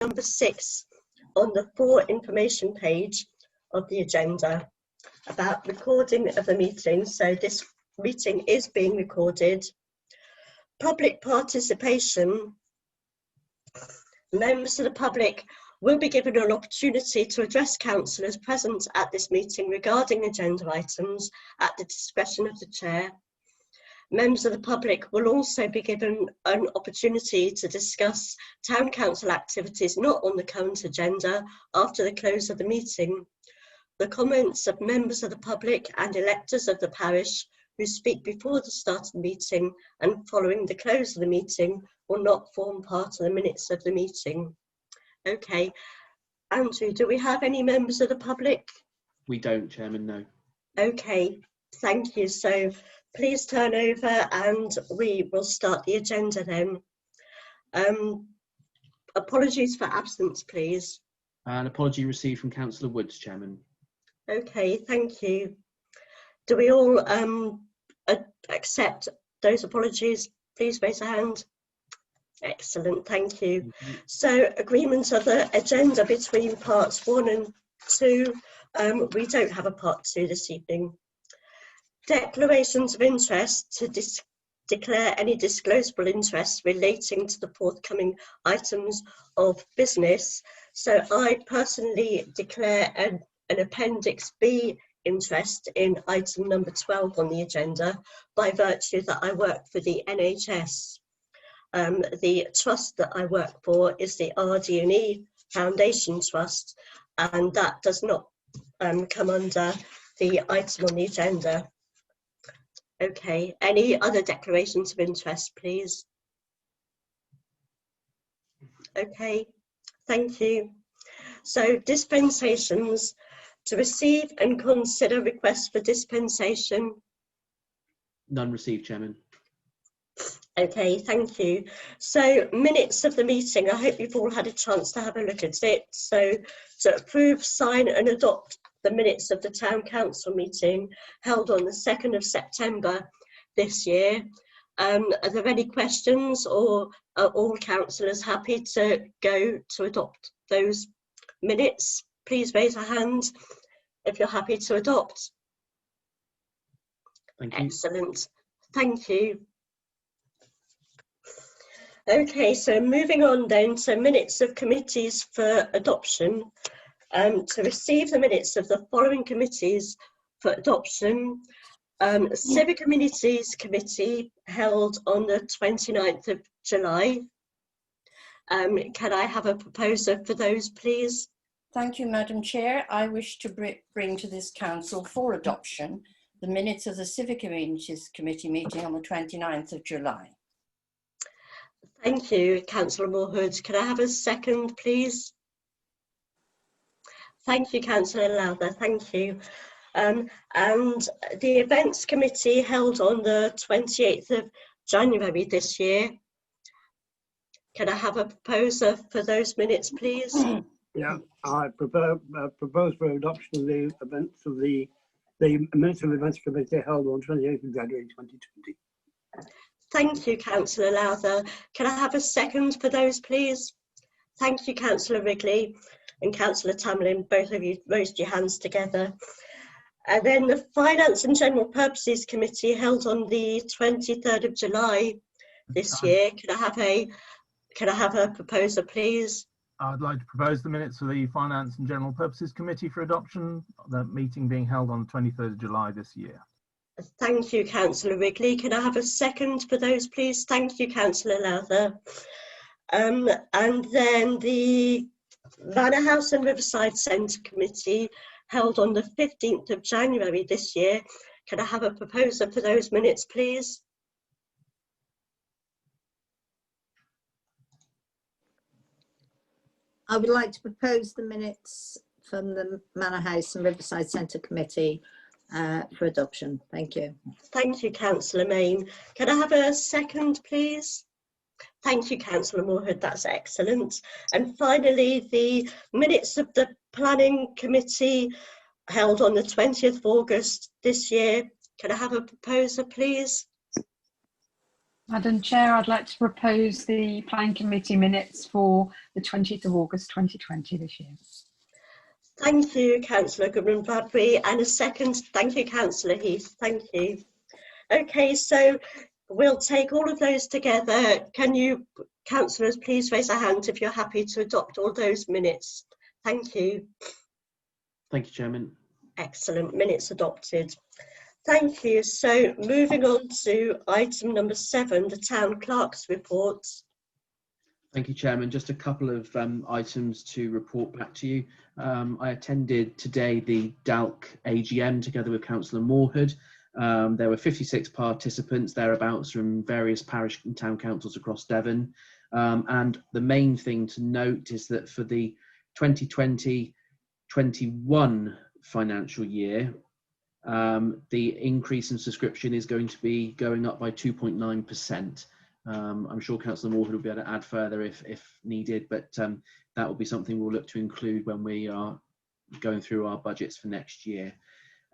number 6 on the for information page of the agenda about recording of the meeting. So this meeting is being recorded. Public participation. Members of the public will be given an opportunity to address councillors present at this meeting regarding agenda items at the discretion of the chair. Members of the public will also be given an opportunity to discuss town council activities not on the current agenda after the close of the meeting. The comments of members of the public and electors of the parish who speak before the start of the meeting and following the close of the meeting will not form part of the minutes of the meeting. Okay, Andrew, do we have any members of the public? We don't, Chairman, no. Okay, thank you. So please turn over and we will start the agenda then. Apologies for absence, please. An apology received from Councillor Woods, Chairman. Okay, thank you. Do we all accept those apologies? Please raise a hand. Excellent, thank you. So agreement of the agenda between parts 1 and 2. We don't have a part 2 this evening. Declarations of interest to declare any disclosable interest relating to the forthcoming items of business. So I personally declare an Appendix B interest in item number 12 on the agenda by virtue that I work for the NHS. The trust that I work for is the RD&E Foundation Trust, and that does not come under the item on the agenda. Okay, any other declarations of interest, please? Okay, thank you. So dispensations. To receive and consider requests for dispensation. None received, Chairman. Okay, thank you. So minutes of the meeting, I hope you've all had a chance to have a look at it. So to approve, sign and adopt the minutes of the Town Council meeting held on the 2nd of September this year. Are there any questions, or are all councillors happy to go to adopt those minutes? Please raise a hand if you're happy to adopt. Thank you. Excellent, thank you. Okay, so moving on then to minutes of committees for adoption. To receive the minutes of the following committees for adoption. Civic Communities Committee held on the 29th of July. Can I have a proposer for those, please? Thank you, Madam Chair. I wish to bring to this council for adoption the minutes of the Civic Communities Committee meeting on the 29th of July. Thank you, Councillor Moorhood. Can I have a second, please? Thank you, Councillor Lowther. Thank you. And the Events Committee held on the 28th of January this year. Can I have a proposer for those minutes, please? Yeah, I propose for adoption of the events of the minutes of the Events Committee held on 28th of January 2020. Thank you, Councillor Lowther. Can I have a second for those, please? Thank you, Councillor Wrigley and Councillor Tamlin. Both of you raised your hands together. And then the Finance and General Purposes Committee held on the 23rd of July this year. Can I have a proposer, please? I'd like to propose the minutes for the Finance and General Purposes Committee for adoption, the meeting being held on the 23rd of July this year. Thank you, Councillor Wrigley. Can I have a second for those, please? Thank you, Councillor Lowther. And then the Manor House and Riverside Centre Committee held on the 15th of January this year. Can I have a proposer for those minutes, please? I would like to propose the minutes from the Manor House and Riverside Centre Committee for adoption. Thank you. Thank you, Councillor Main. Can I have a second, please? Thank you, Councillor Moorhood. That's excellent. And finally, the minutes of the Planning Committee held on the 20th of August this year. Can I have a proposer, please? Madam Chair, I'd like to propose the Planning Committee minutes for the 20th of August 2020 this year. Thank you, Councillor Goodman-Bradbury, and a second. Thank you, Councillor Heath. Thank you. Okay, so we'll take all of those together. Can you, councillors, please raise a hand if you're happy to adopt all those minutes? Thank you. Thank you, Chairman. Excellent, minutes adopted. Thank you. So moving on to item number 7, the Town Clerk's report. Thank you, Chairman. Just a couple of items to report back to you. I attended today the DALC AGM together with Councillor Moorhood. There were 56 participants thereabouts from various parish and town councils across Devon. And the main thing to note is that for the 2020-21 financial year, the increase in subscription is going to be going up by 2.9%. I'm sure Councillor Moorhood will be able to add further if needed, but that will be something we'll look to include when we are going through our budgets for next year.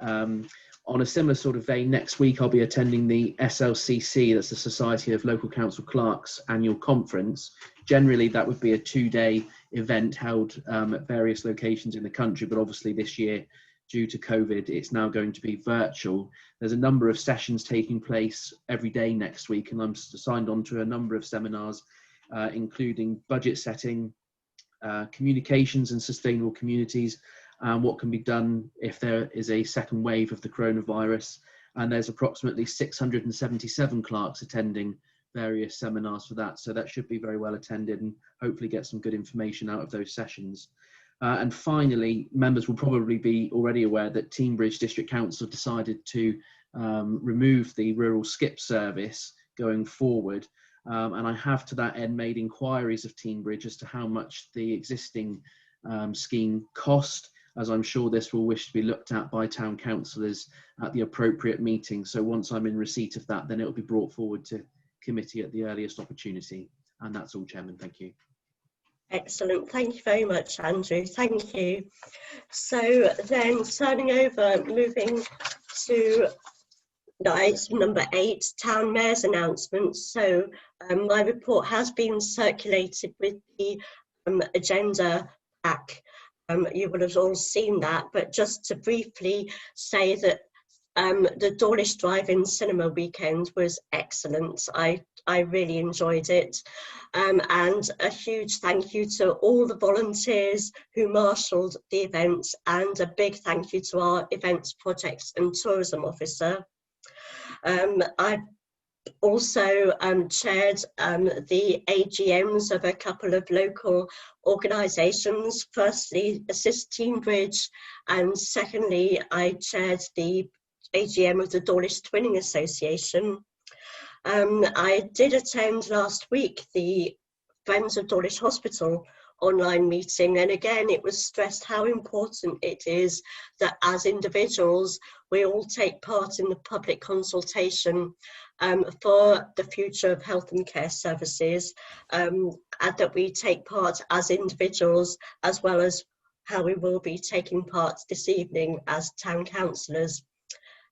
On a similar sort of vein, next week I'll be attending the SLCC, that's the Society of Local Council Clerks annual conference. Generally that would be a 2-day event held at various locations in the country, but obviously this year, due to COVID, it's now going to be virtual. There's a number of sessions taking place every day next week, and I'm signed on to a number of seminars, including budget setting, communications and sustainable communities, and what can be done if there is a second wave of the coronavirus. And there's approximately 677 clerks attending various seminars for that. So that should be very well attended and hopefully get some good information out of those sessions. And finally, members will probably be already aware that Teignbridge District Council decided to remove the rural skip service going forward. And I have to that end made inquiries of Teignbridge as to how much the existing scheme cost, as I'm sure this will wish to be looked at by town councillors at the appropriate meeting. So once I'm in receipt of that, then it will be brought forward to committee at the earliest opportunity. And that's all, Chairman. Thank you. Excellent. Thank you very much, Andrew. Thank you. So then turning over, moving to item number 8, Town Mayor's announcements. So my report has been circulated with the agenda pack. You would have all seen that, but just to briefly say that the Dawlish Drive-In Cinema weekend was excellent. I really enjoyed it. And a huge thank you to all the volunteers who marshalled the event, and a big thank you to our events, projects and tourism officer. I also chaired the AGMs of a couple of local organisations. Firstly, Assist Teignbridge, and secondly, I chaired the AGM of the Dawlish Twinning Association. I did attend last week the Friends of Dawlish Hospital online meeting, and again it was stressed how important it is that as individuals we all take part in the public consultation for the future of health and care services, and that we take part as individuals as well as how we will be taking part this evening as town councillors.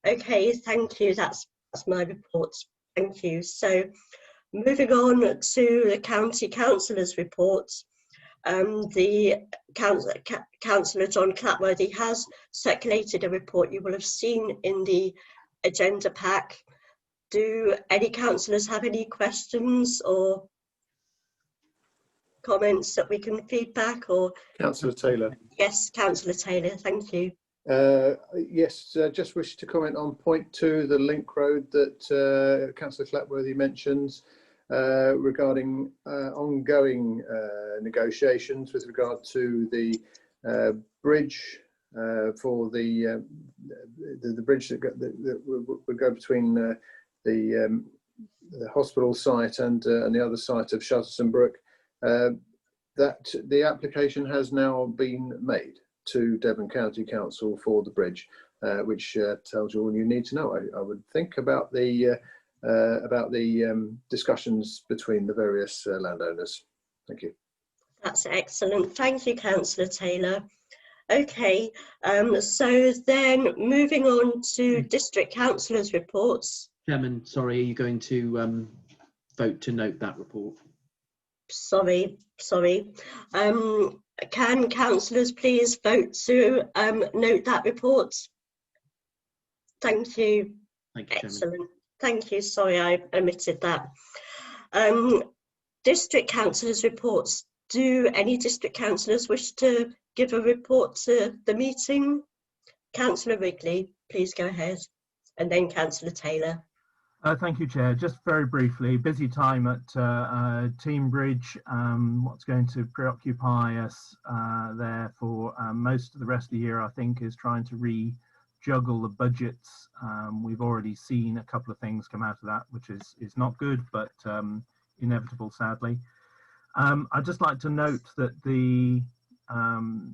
Okay, thank you. That's my report. Thank you. So moving on to the County Councillors' report. The Councillor John Clatworthy has circulated a report you will have seen in the agenda pack. Do any councillors have any questions or comments that we can feed back? Or Councillor Taylor. Yes, Councillor Taylor, thank you. Yes, just wish to comment on point 2, the link road that Councillor Clatworthy mentions regarding ongoing negotiations with regard to the bridge for the bridge that would go between the hospital site and the other site of Shutterton Brook. That the application has now been made to Devon County Council for the bridge, which tells you all you need to know, I would think, about the discussions between the various landowners. Thank you. That's excellent. Thank you, Councillor Taylor. Okay, so then moving on to district councillors' reports. Chairman, sorry, are you going to vote to note that report. Sorry. Can councillors please vote to note that report? Thank you. Thank you, Chairman. Excellent. Thank you. Sorry, I omitted that. District councillors' reports. Do any district councillors wish to give a report to the meeting? Councillor Wrigley, please go ahead. And then Councillor Taylor. Thank you, Chair. Just very briefly, busy time at Teambridge. What's going to preoccupy us there for most of the rest of the year, I think, is trying to rejuggle the budgets. We've already seen a couple of things come out of that, which is not good, but inevitable, sadly. I'd just like to note that the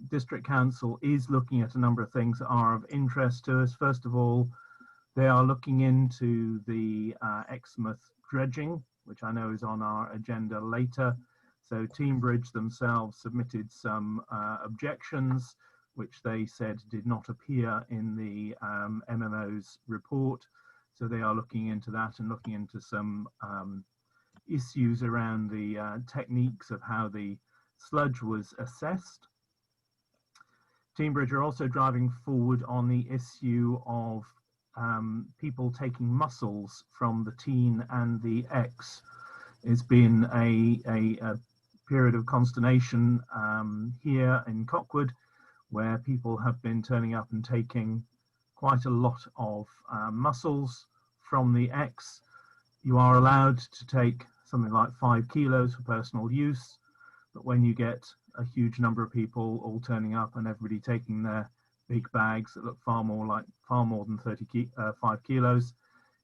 District Council is looking at a number of things that are of interest to us. First of all, they are looking into the Exmouth dredging, which I know is on our agenda later. So Teambridge themselves submitted some objections, which they said did not appear in the MMO's report. So they are looking into that and looking into some issues around the techniques of how the sludge was assessed. Teambridge are also driving forward on the issue of people taking mussels from the Tean and the Ex. It's been a period of consternation here in Cockwood, where people have been turning up and taking quite a lot of mussels from the Ex. You are allowed to take something like 5 kilos for personal use, but when you get a huge number of people all turning up and everybody taking their big bags that look far more than 5 kilos,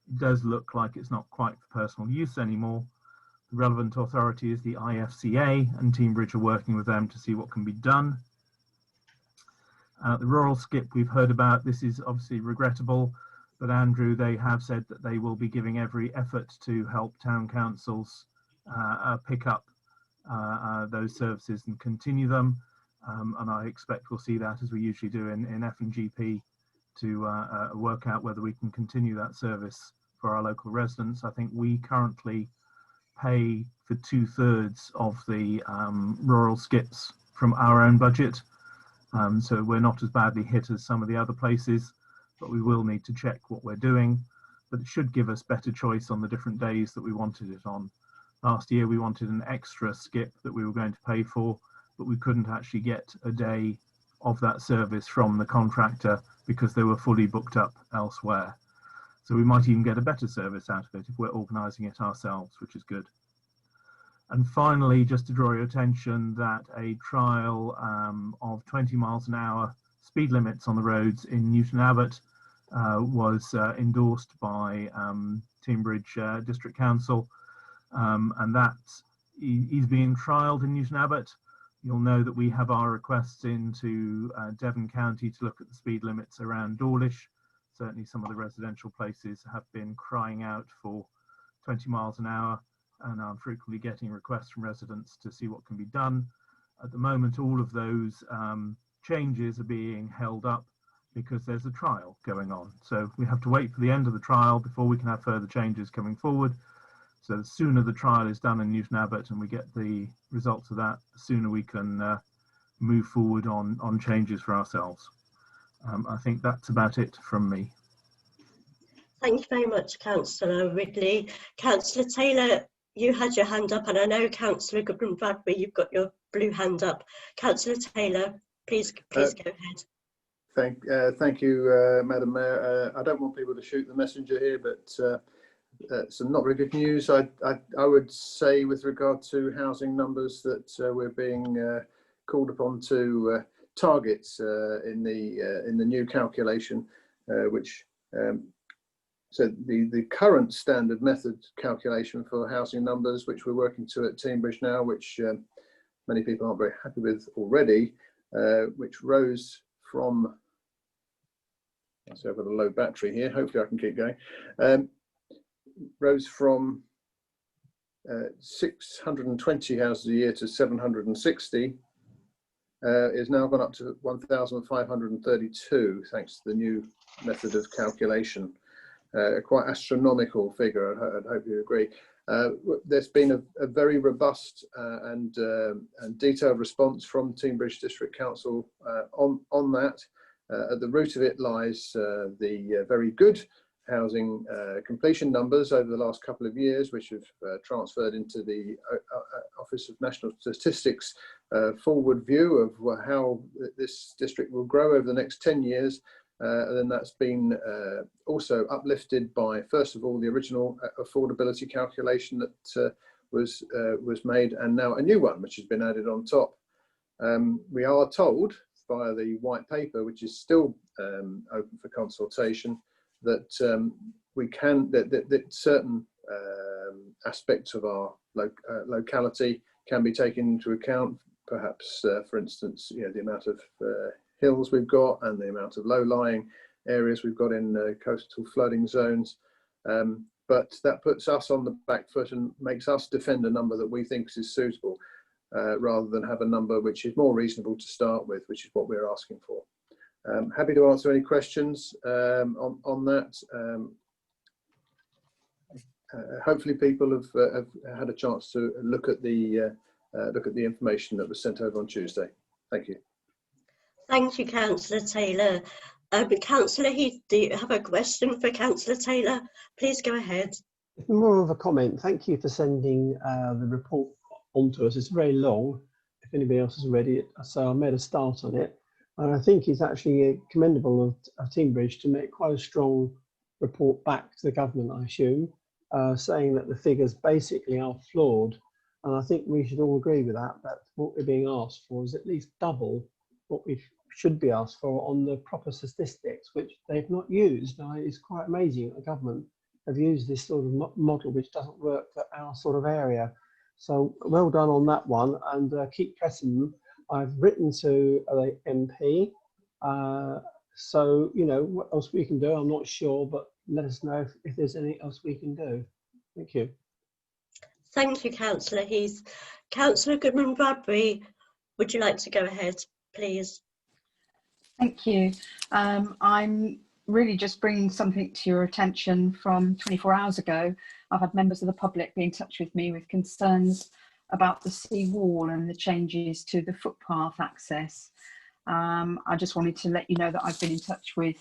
it does look like it's not quite for personal use anymore. The relevant authority is the IFCA, and Teambridge are working with them to see what can be done. The rural skip we've heard about. This is obviously regrettable, but Andrew, they have said that they will be giving every effort to help town councils pick up those services and continue them. And I expect we'll see that, as we usually do in F&GP, to work out whether we can continue that service for our local residents. I think we currently pay for 2/3 of the rural skips from our own budget. So we're not as badly hit as some of the other places, but we will need to check what we're doing. But it should give us better choice on the different days that we wanted it on. Last year we wanted an extra skip that we were going to pay for, but we couldn't actually get a day of that service from the contractor because they were fully booked up elsewhere. So we might even get a better service out of it if we're organising it ourselves, which is good. And finally, just to draw your attention that a trial of 20 miles an hour speed limits on the roads in Newton Abbot was endorsed by Teambridge District Council, and that is being trialled in Newton Abbot. You'll know that we have our requests into Devon County to look at the speed limits around Dawlish. Certainly some of the residential places have been crying out for 20 miles an hour, and I'm frequently getting requests from residents to see what can be done. At the moment, all of those changes are being held up because there's a trial going on. So we have to wait for the end of the trial before we can have further changes coming forward. So the sooner the trial is done in Newton Abbot and we get the results of that, the sooner we can move forward on changes for ourselves. I think that's about it from me. Thank you very much, Councillor Wrigley. Councillor Taylor, you had your hand up, and I know Councillor Goodman Bradbury, you've got your blue hand up. Councillor Taylor, please go ahead. Thank you, Madam Mayor. I don't want people to shoot the messenger here, but some not very good news. I would say, with regard to housing numbers, that we're being called upon to targets in the new calculation, which so the current standard method calculation for housing numbers, which we're working to at Teambridge now, which many people aren't very happy with already, which rose from, so I've got a low battery here, hopefully I can keep going, rose from 620 houses a year to 760, is now gone up to 1,532 thanks to the new method of calculation. Quite astronomical figure, I'd hope you agree. There's been a very robust and detailed response from Teignbridge District Council on that. At the root of it lies the very good housing completion numbers over the last couple of years, which have transferred into the Office of National Statistics forward view of how this district will grow over the next 10 years. And then that's been also uplifted by, first of all, the original affordability calculation that was made, and now a new one which has been added on top. We are told via the white paper, which is still open for consultation, that that certain aspects of our locality can be taken into account. Perhaps, for instance, the amount of hills we've got and the amount of low-lying areas we've got in coastal flooding zones. But that puts us on the back foot and makes us defend a number that we think is suitable, rather than have a number which is more reasonable to start with, which is what we're asking for. Happy to answer any questions on that. Hopefully people have had a chance to look at the information that was sent over on Tuesday. Thank you. Thank you, Councillor Taylor. Councillor Heath, do you have a question for Councillor Taylor? Please go ahead. More of a comment. Thank you for sending the report on to us. It's very long, if anybody else has read it, so I made a start on it. And I think it's actually commendable of Teignbridge to make quite a strong report back to the government, I assume, saying that the figures basically are flawed. And I think we should all agree with that, that what we're being asked for is at least double what we should be asked for on the proper statistics, which they've not used. Now, it's quite amazing that the government have used this sort of model which doesn't work for our sort of area. So well done on that one, and keep pressing them. I've written to the MP, so what else we can do, I'm not sure, but let us know if there's anything else we can do. Thank you. Thank you, Councillor Heath. Councillor Goodman-Bradbury, would you like to go ahead, please? Thank you. I'm really just bringing something to your attention from 24 hours ago. I've had members of the public be in touch with me with concerns about the sea wall and the changes to the footpath access. I just wanted to let you know that I've been in touch with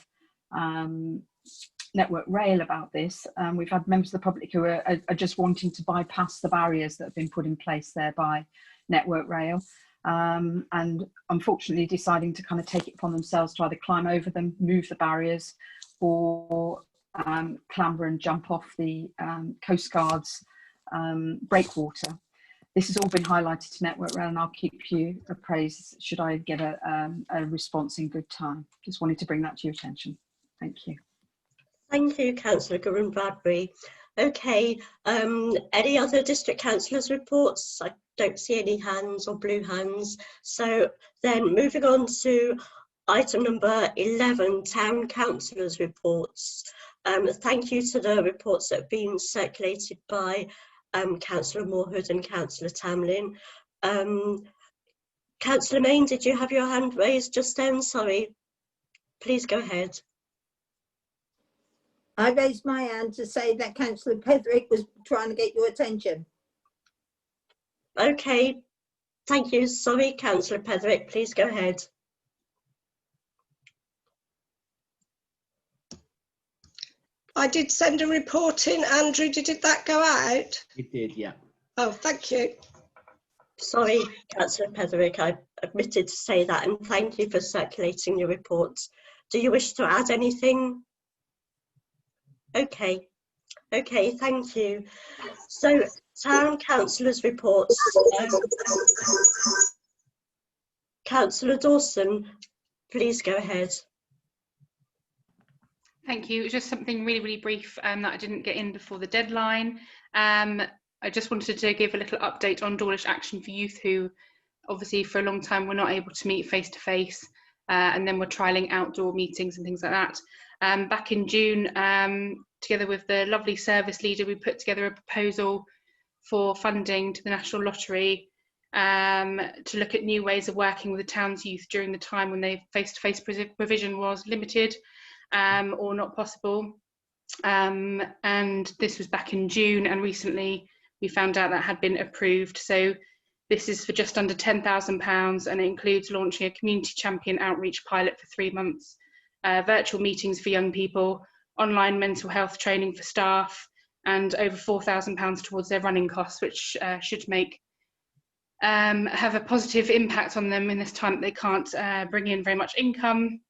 Network Rail about this. We've had members of the public who are just wanting to bypass the barriers that have been put in place there by Network Rail, and unfortunately deciding to kind of take it upon themselves to either climb over them, move the barriers, or clamber and jump off the Coast Guard's breakwater. This has all been highlighted to Network Rail, and I'll keep you appraised should I get a response in good time. Just wanted to bring that to your attention. Thank you. Thank you, Councillor Goodman-Bradbury. Okay, any other district councillors' reports? I don't see any hands or blue hands. So then moving on to item number 11, Town Councillors' reports. Thank you to the reports that have been circulated by Councillor Moorhood and Councillor Tamlin. Councillor Main, did you have your hand raised just then? Sorry. Please go ahead. I raised my hand to say that Councillor Petherick was trying to get your attention. Okay, thank you. Sorry, Councillor Petherick, please go ahead. I did send a report in. Andrew, did that go out? It did, yeah. Oh, thank you. Sorry, Councillor Petherick, I omitted to say that, and thank you for circulating your reports. Do you wish to add anything? Okay, thank you. So, Town Councillors' reports. Councillor Dawson, please go ahead. Thank you. Just something really, really brief that I didn't get in before the deadline. I just wanted to give a little update on Dawlish Action for Youth, who obviously for a long time were not able to meet face to face, and then we're trialling outdoor meetings and things like that. Back in June, together with the lovely service leader, we put together a proposal for funding to the National Lottery to look at new ways of working with the town's youth during the time when their face-to-face provision was limited or not possible. And this was back in June, and recently we found out that had been approved. So this is for just under £10,000, and it includes launching a community champion outreach pilot for 3 months, virtual meetings for young people, online mental health training for staff, and over £4,000 towards their running costs, which should have a positive impact on them in this time that they can't bring in very much income.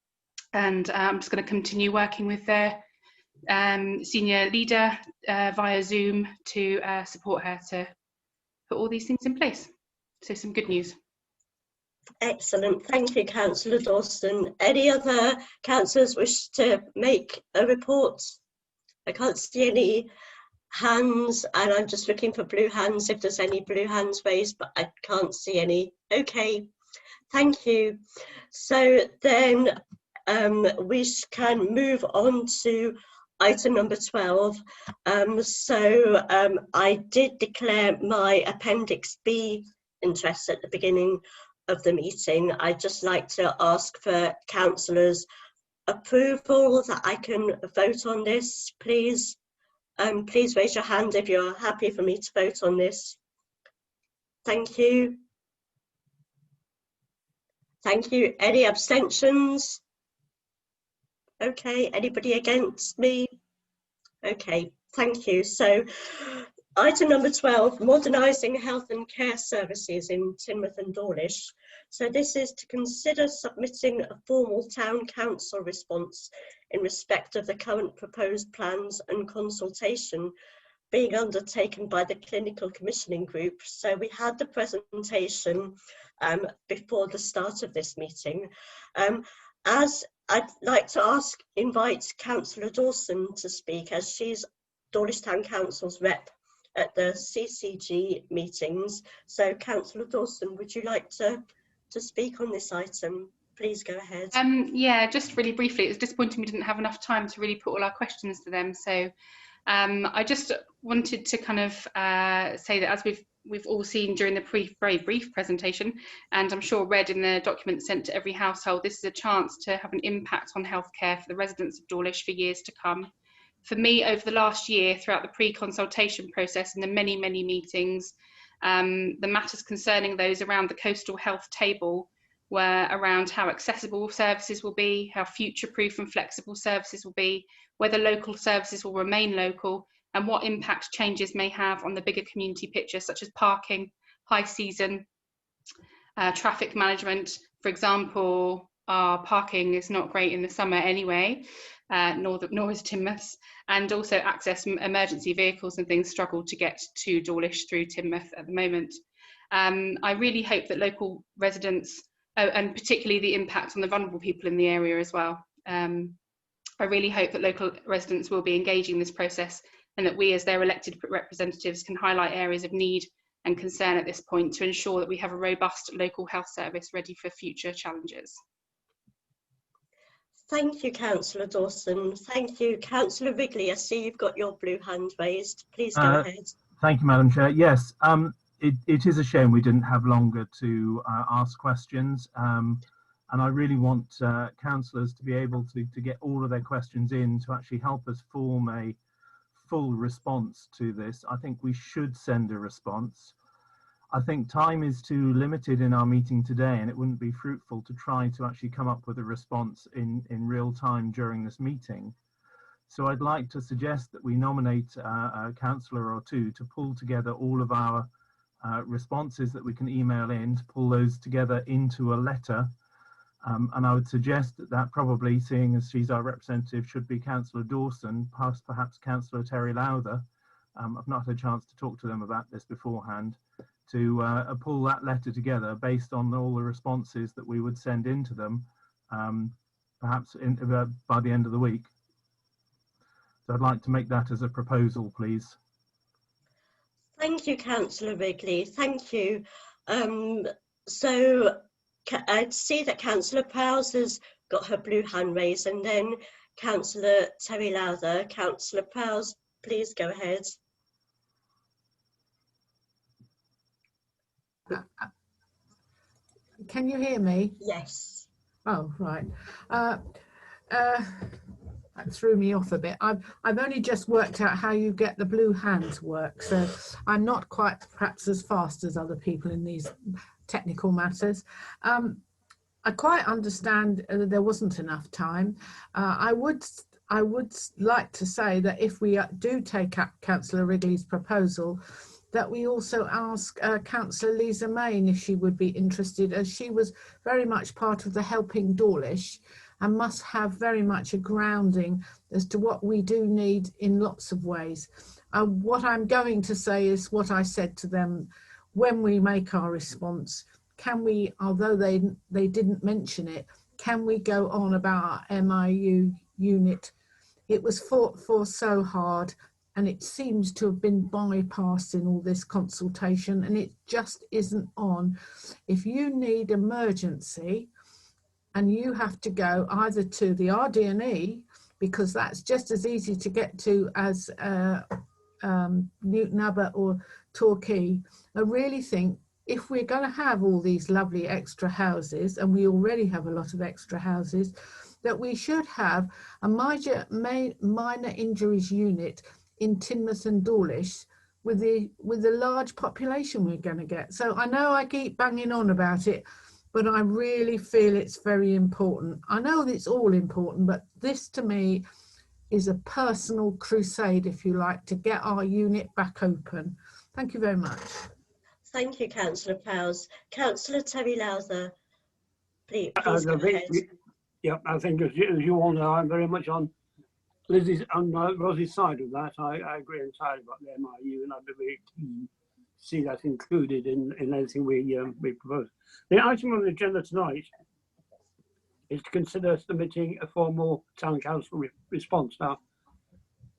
And I'm just going to continue working with their senior leader via Zoom to support her to put all these things in place. So some good news. Excellent. Thank you, Councillor Dawson. Any other councillors wish to make a report? I can't see any hands, and I'm just looking for blue hands if there's any blue hands raised, but I can't see any. Okay, thank you. So then we can move on to item number 12. I did declare my Appendix B interest at the beginning of the meeting. I'd just like to ask for councillors' approval that I can vote on this, please. Please raise your hand if you're happy for me to vote on this. Thank you. Thank you. Any abstentions? Okay, anybody against me? Okay, thank you. So item number 12, modernising health and care services in Teignmouth and Dawlish. So this is to consider submitting a formal town council response in respect of the current proposed plans and consultation being undertaken by the clinical commissioning group. So we had the presentation before the start of this meeting. As I'd like to invite Councillor Dawson to speak, as she's Dawlish Town Council's rep at the CCG meetings. So Councillor Dawson, would you like to speak on this item? Please go ahead. Yeah, just really briefly, it was disappointing we didn't have enough time to really put all our questions to them. So I just wanted to kind of say that as we've all seen during the very brief presentation, and I'm sure read in the document sent to every household, this is a chance to have an impact on healthcare for the residents of Dawlish for years to come. For me, over the last year, throughout the pre-consultation process and the many meetings, the matters concerning those around the coastal health table were around how accessible services will be, how future-proof and flexible services will be, whether local services will remain local, and what impact changes may have on the bigger community picture, such as parking, high season, traffic management. For example, our parking is not great in the summer anyway, nor is Teignmouth's, and also access emergency vehicles and things struggle to get to Dawlish through Teignmouth at the moment. I really hope that local residents, and particularly the impact on the vulnerable people in the area as well. I really hope that local residents will be engaging in this process, and that we as their elected representatives can highlight areas of need and concern at this point to ensure that we have a robust local health service ready for future challenges. Thank you, Councillor Dawson. Thank you. Councillor Wrigley, I see you've got your blue hand raised. Please go ahead. Thank you, Madam Chair. Yes, it is a shame we didn't have longer to ask questions. And I really want councillors to be able to get all of their questions in to actually help us form a full response to this. I think we should send a response. I think time is too limited in our meeting today, and it wouldn't be fruitful to try to actually come up with a response in real time during this meeting. So I'd like to suggest that we nominate a councillor or two to pull together all of our responses that we can email in, to pull those together into a letter. And I would suggest that probably, seeing as she's our representative, should be Councillor Dawson, perhaps Councillor Terry Lowther. I've not had a chance to talk to them about this beforehand, to pull that letter together based on all the responses that we would send into them, perhaps by the end of the week. So I'd like to make that as a proposal, please. Thank you, Councillor Wrigley. Thank you. So I see that Councillor Prowse has got her blue hand raised, and then Councillor Terry Lowther. Councillor Prowse, please go ahead. Can you hear me? Yes. Oh, right. That threw me off a bit. I've only just worked out how you get the blue hands work, so I'm not quite perhaps as fast as other people in these technical matters. I quite understand that there wasn't enough time. I would like to say that if we do take up Councillor Wrigley's proposal, that we also ask Councillor Lisa Main if she would be interested, as she was very much part of the Helping Dawlish and must have very much a grounding as to what we do need in lots of ways. What I'm going to say is what I said to them when we make our response. Can we, although they didn't mention it, can we go on about our MIU unit? It was fought for so hard, and it seems to have been bypassed in all this consultation, and it just isn't on. If you need emergency and you have to go either to the RD&E, because that's just as easy to get to as Newton Abbot or Torquay, I really think if we're going to have all these lovely extra houses, and we already have a lot of extra houses, that we should have a minor injuries unit in Teignmouth and Dawlish with the large population we're going to get. So I know I keep banging on about it, but I really feel it's very important. I know that it's all important, but this to me is a personal crusade, if you like, to get our unit back open. Thank you very much. Thank you, Councillor Prowse. Councillor Terry Lowther, please go ahead. Yeah, I think as you all know, I'm very much on Rosie's side of that. I agree entirely about the MIU, and I'd be very keen to see that included in anything we propose. The item on the agenda tonight is to consider submitting a formal town council response. Now,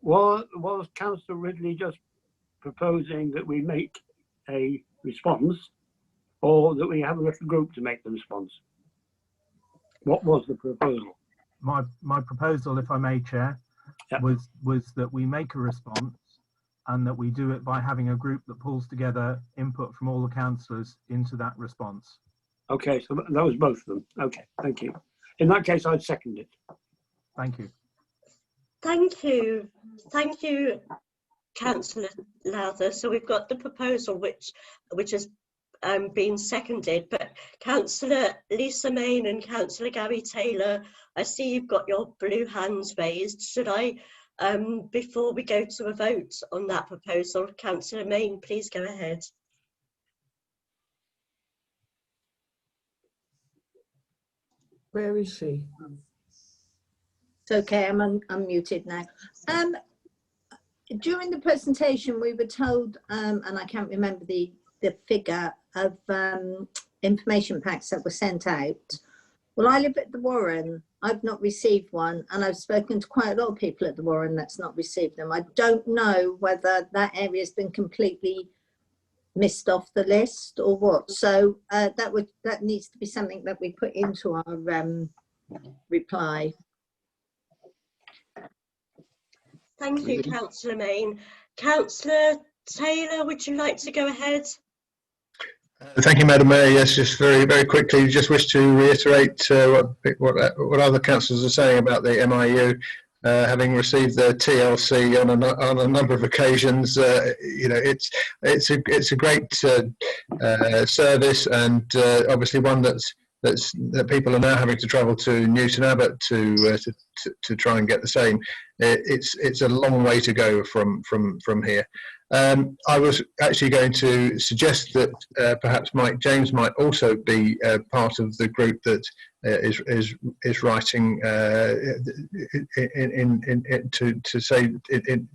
was Councillor Ridley just proposing that we make a response, or that we have a little group to make the response? What was the proposal? My proposal, if I may, Chair, Yep. was that we make a response, and that we do it by having a group that pulls together input from all the councillors into that response. Okay, so that was both of them. Okay, thank you. In that case, I'd second it. Thank you. Thank you. Thank you, Councillor Lowther. So we've got the proposal which has been seconded, but Councillor Lisa Main and Councillor Gary Taylor, I see you've got your blue hands raised. Should I, before we go to a vote on that proposal, Councillor Main, please go ahead. Where is she? It's okay, I'm unmuted now. During the presentation, we were told, and I can't remember the figure of information packs that were sent out. Well, I live at the Warren. I've not received one, and I've spoken to quite a lot of people at the Warren that's not received them. I don't know whether that area has been completely missed off the list or what. So that needs to be something that we put into our reply. Thank you, Councillor Main. Councillor Taylor, would you like to go ahead? Thank you, Madam Mayor. Yes, just very quickly, just wish to reiterate what other councillors are saying about the MIU. Having received the TLC on a number of occasions, you know, it's a great service, and obviously one that people are now having to travel to Newton Abbot to try and get the same. It's a long way to go from here. I was actually going to suggest that perhaps Mike James might also be part of the group that is writing to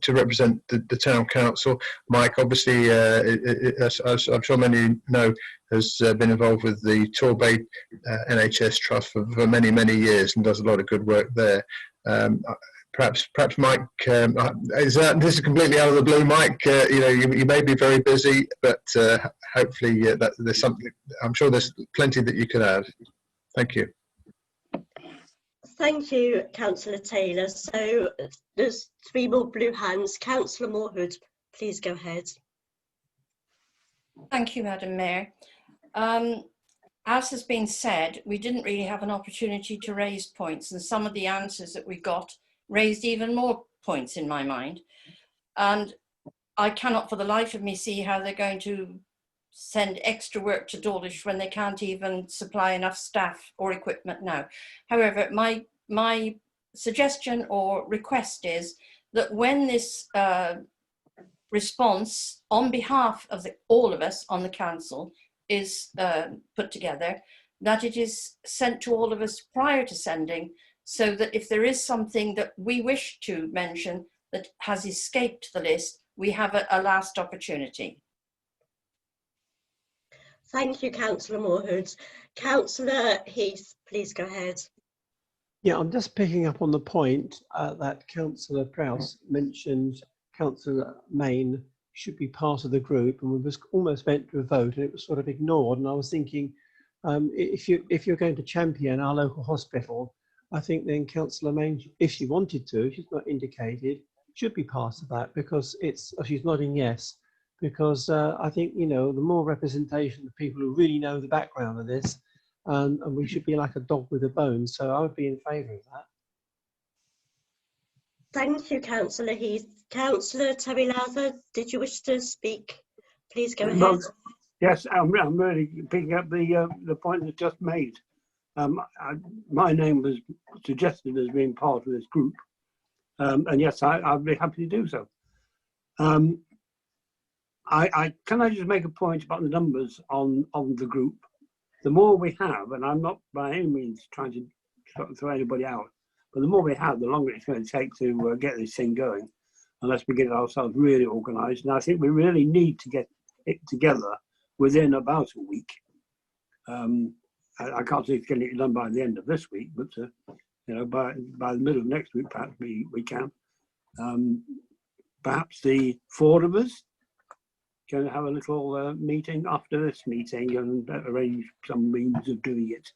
represent the town council. Mike, obviously, as I'm sure many know, has been involved with the Torbay NHS Trust for many years and does a lot of good work there. Perhaps Mike, this is completely out of the blue, Mike. You know, you may be very busy, but hopefully there's something. I'm sure there's plenty that you could add. Thank you. Thank you, Councillor Taylor. So there's 3 more blue hands. Councillor Moorhood, please go ahead. Thank you, Madam Mayor. As has been said, we didn't really have an opportunity to raise points, and some of the answers that we got raised even more points in my mind. And I cannot for the life of me see how they're going to send extra work to Dawlish when they can't even supply enough staff or equipment now. However, my suggestion or request is that when this response on behalf of all of us on the council is put together, that it is sent to all of us prior to sending, so that if there is something that we wish to mention that has escaped the list, we have a last opportunity. Thank you, Councillor Moorhood. Councillor Heath, please go ahead. Yeah, I'm just picking up on the point that Councillor Prowse mentioned. Councillor Main should be part of the group, and we was almost meant to vote, and it was sort of ignored. And I was thinking, if you're going to champion our local hospital, I think then Councillor Main, if she wanted to, she's not indicated, should be part of that, because it's. She's nodding yes, because I think, you know, the more representation of people who really know the background of this, and we should be like a dog with a bone. So I would be in favour of that. Thank you, Councillor Heath. Councillor Terry Lowther, did you wish to speak? Please go ahead. Well, yes, I'm really picking up the point that's just made. My name was suggested as being part of this group, and yes, I'd be happy to do so. Can I just make a point about the numbers on the group? The more we have, and I'm not by any means trying to throw anybody out, but the more we have, the longer it's going to take to get this thing going, unless we get ourselves really organised. And I think we really need to get it together within about a week. I can't see it's getting it done by the end of this week, but you know, by the middle of next week, perhaps we can. Perhaps the four of us can have a little meeting after this meeting and arrange some means of doing it.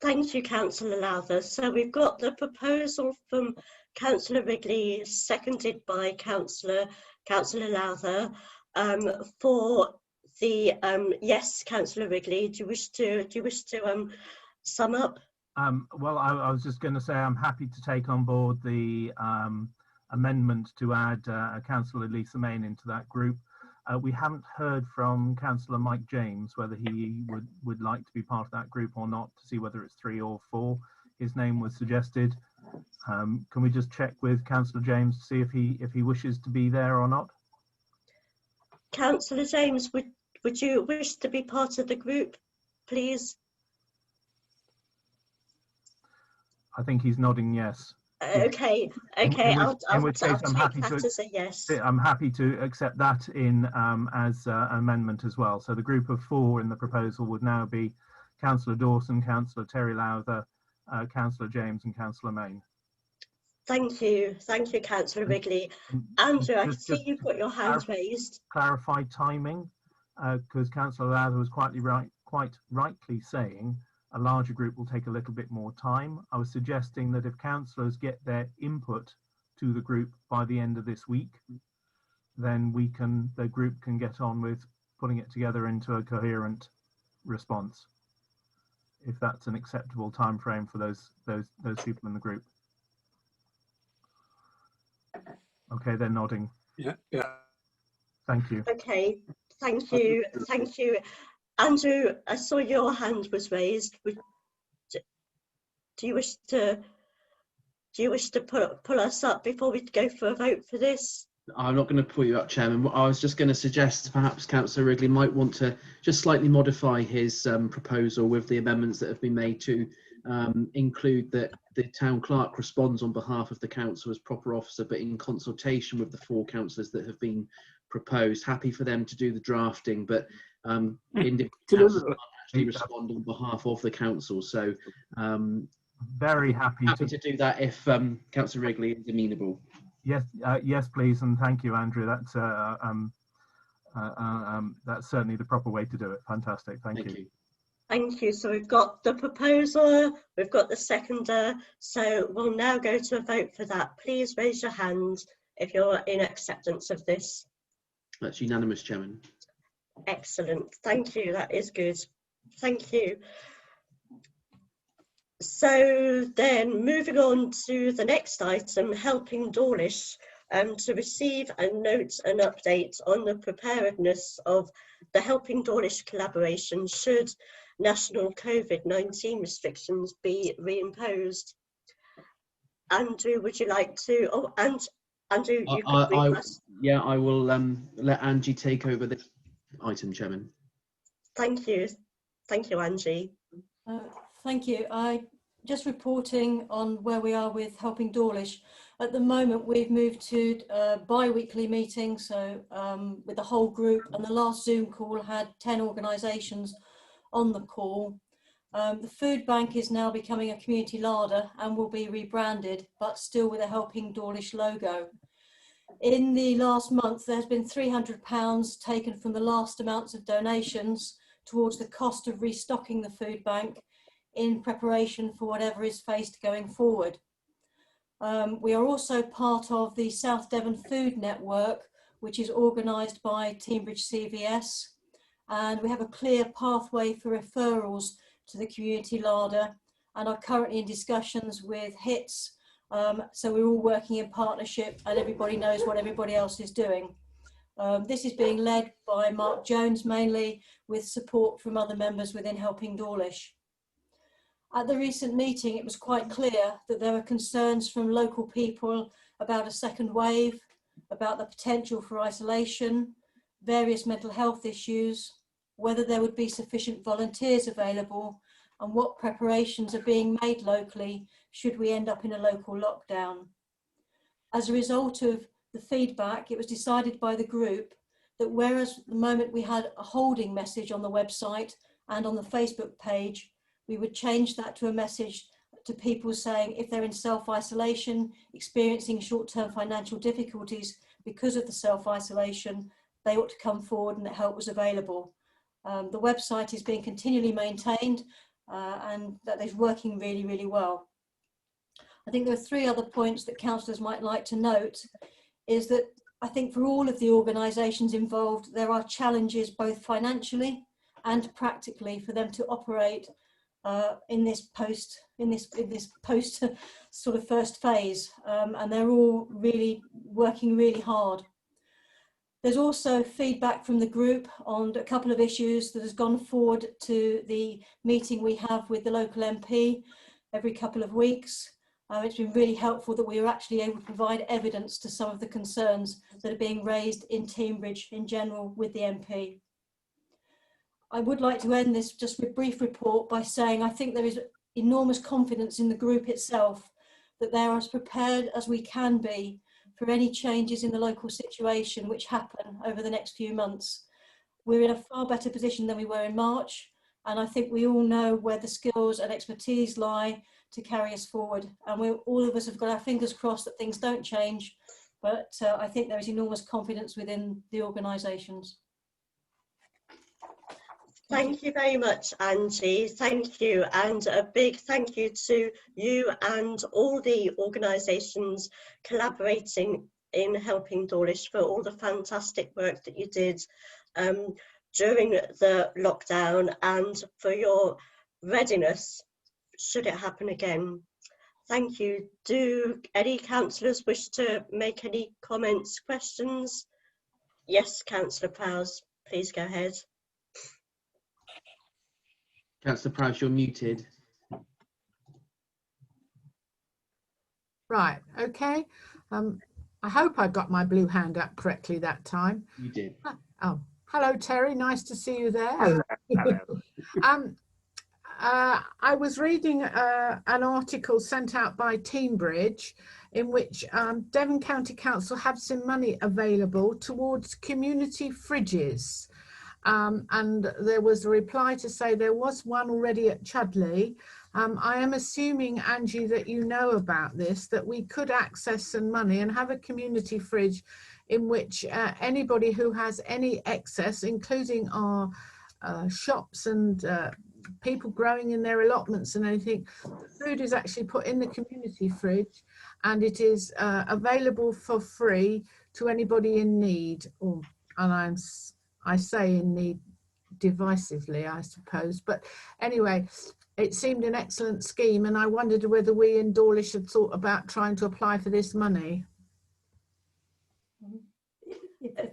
Thank you, Councillor Lowther. So we've got the proposal from Councillor Wrigley, seconded by Councillor Lowther, for the yes, Councillor Wrigley. Do you wish to sum up? Well, I was just going to say I'm happy to take on board the amendment to add Councillor Lisa Main into that group. We haven't heard from Councillor Mike James whether he would like to be part of that group or not, to see whether it's 3 or 4. His name was suggested. Can we just check with Councillor James to see if he wishes to be there or not? Councillor James, would you wish to be part of the group, please? I think he's nodding yes. Okay. In which case, I'm happy to say yes. I'm happy to accept that in as an amendment as well. So the group of 4 in the proposal would now be Councillor Dawson, Councillor Terry Lowther, Councillor James, and Councillor Main. Thank you, Councillor Wrigley. Andrew, I can see you've got your hand raised. Clarify timing, because Councillor Lowther was quite rightly saying a larger group will take a little bit more time. I was suggesting that if councillors get their input to the group by the end of this week, then the group can get on with putting it together into a coherent response, if that's an acceptable time frame for those people in the group. Okay, they're nodding. Yeah. Thank you. Okay, thank you. Andrew, I saw your hand was raised. Do you wish to pull us up before we go for a vote for this? I'm not going to pull you up, Chairman. I was just going to suggest perhaps Councillor Wrigley might want to just slightly modify his proposal with the amendments that have been made to include that the town clerk responds on behalf of the council as proper officer, but in consultation with the 4 councillors that have been proposed. Happy for them to do the drafting, but individual councillors can't actually respond on behalf of the council. So very happy to do that if Councillor Wrigley is amenable. Yes, yes, please, and thank you, Andrew. That's certainly the proper way to do it. Fantastic, thank you. Thank you. So we've got the proposer, we've got the seconder. So we'll now go to a vote for that. Please raise your hand if you're in acceptance of this. That's unanimous, Chairman. Excellent. Thank you. That is good. Thank you. So then moving on to the next item, helping Dawlish to receive and note an update on the preparedness of the Helping Dawlish collaboration should national COVID-19 restrictions be reimposed. Andrew, would you like to? Oh, and Andrew, you could brief us. Yeah, I will let Angie take over this item, Chairman. Thank you. Thank you, Angie. Thank you. Just reporting on where we are with Helping Dawlish. At the moment, we've moved to bi-weekly meetings, so with the whole group, and the last Zoom call had 10 organisations on the call. The food bank is now becoming a community larder and will be rebranded, but still with a Helping Dawlish logo. In the last month, there's been £300 taken from the last amounts of donations towards the cost of restocking the food bank in preparation for whatever is faced going forward. We are also part of the South Devon Food Network, which is organised by Teambridge CVS, and we have a clear pathway for referrals to the community larder and are currently in discussions with HITS, so we're all working in partnership and everybody knows what everybody else is doing. This is being led by Mark Jones mainly, with support from other members within Helping Dawlish. At the recent meeting, it was quite clear that there were concerns from local people about a second wave, about the potential for isolation, various mental health issues, whether there would be sufficient volunteers available, and what preparations are being made locally should we end up in a local lockdown. As a result of the feedback, it was decided by the group that whereas at the moment we had a holding message on the website and on the Facebook page, we would change that to a message to people saying if they're in self-isolation, experiencing short-term financial difficulties because of the self-isolation, they ought to come forward and that help was available. The website is being continually maintained and that is working really, really well. I think there are 3 other points that councillors might like to note, is that I think for all of the organisations involved, there are challenges both financially and practically for them to operate in this post sort of first phase, and they're all really working really hard. There's also feedback from the group on a couple of issues that has gone forward to the meeting we have with the local MP every couple of weeks. It's been really helpful that we are actually able to provide evidence to some of the concerns that are being raised in Teambridge in general with the MP. I would like to end this just with a brief report by saying I think there is enormous confidence in the group itself that they are as prepared as we can be for any changes in the local situation which happen over the next few months. We're in a far better position than we were in March, and I think we all know where the skills and expertise lie to carry us forward, and all of us have got our fingers crossed that things don't change, but I think there is enormous confidence within the organisations. Thank you very much, Angie. Thank you. And a big thank you to you and all the organisations collaborating in Helping Dawlish for all the fantastic work that you did during the lockdown and for your readiness should it happen again. Thank you. Do any councillors wish to make any comments, questions? Yes, Councillor Prowse, please go ahead. Councillor Prowse, you're muted. Right, okay. I hope I got my blue hand up correctly that time. You did. Oh, hello Terry, nice to see you there. Hello. I was reading an article sent out by Teambridge in which Devon County Council have some money available towards community fridges. And there was a reply to say there was one already at Chudley. I am assuming, Angie, that you know about this, that we could access some money and have a community fridge in which anybody who has any excess, including our shops and people growing in their allotments and anything, the food is actually put in the community fridge and it is available for free to anybody in need. And I say in need divisively, I suppose, but anyway, it seemed an excellent scheme, and I wondered whether we in Dawlish had thought about trying to apply for this money.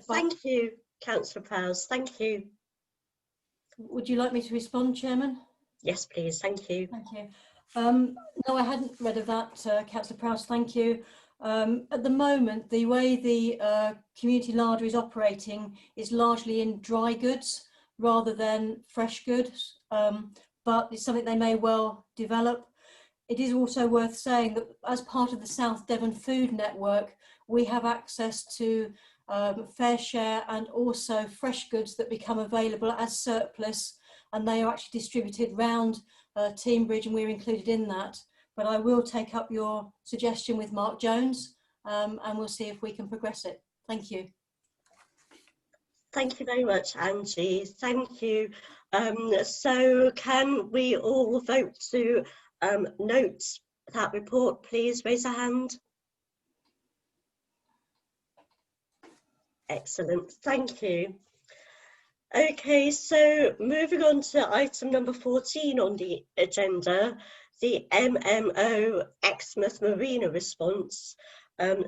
Thank you, Councillor Prowse. Thank you. Would you like me to respond, Chairman? Yes, please. Thank you. Thank you. No, I hadn't read of that, Councillor Prowse. Thank you. At the moment, the way the community larder is operating is largely in dry goods rather than fresh goods, but it's something they may well develop. It is also worth saying that as part of the South Devon Food Network, we have access to fair share and also fresh goods that become available as surplus, and they are actually distributed round Teambridge, and we're included in that. But I will take up your suggestion with Mark Jones, and we'll see if we can progress it. Thank you. Thank you very much, Angie. Thank you. So can we all vote to note that report, please? Raise a hand. Excellent, thank you. Okay, so moving on to item number 14 on the agenda, the MMO Exmouth Marina response.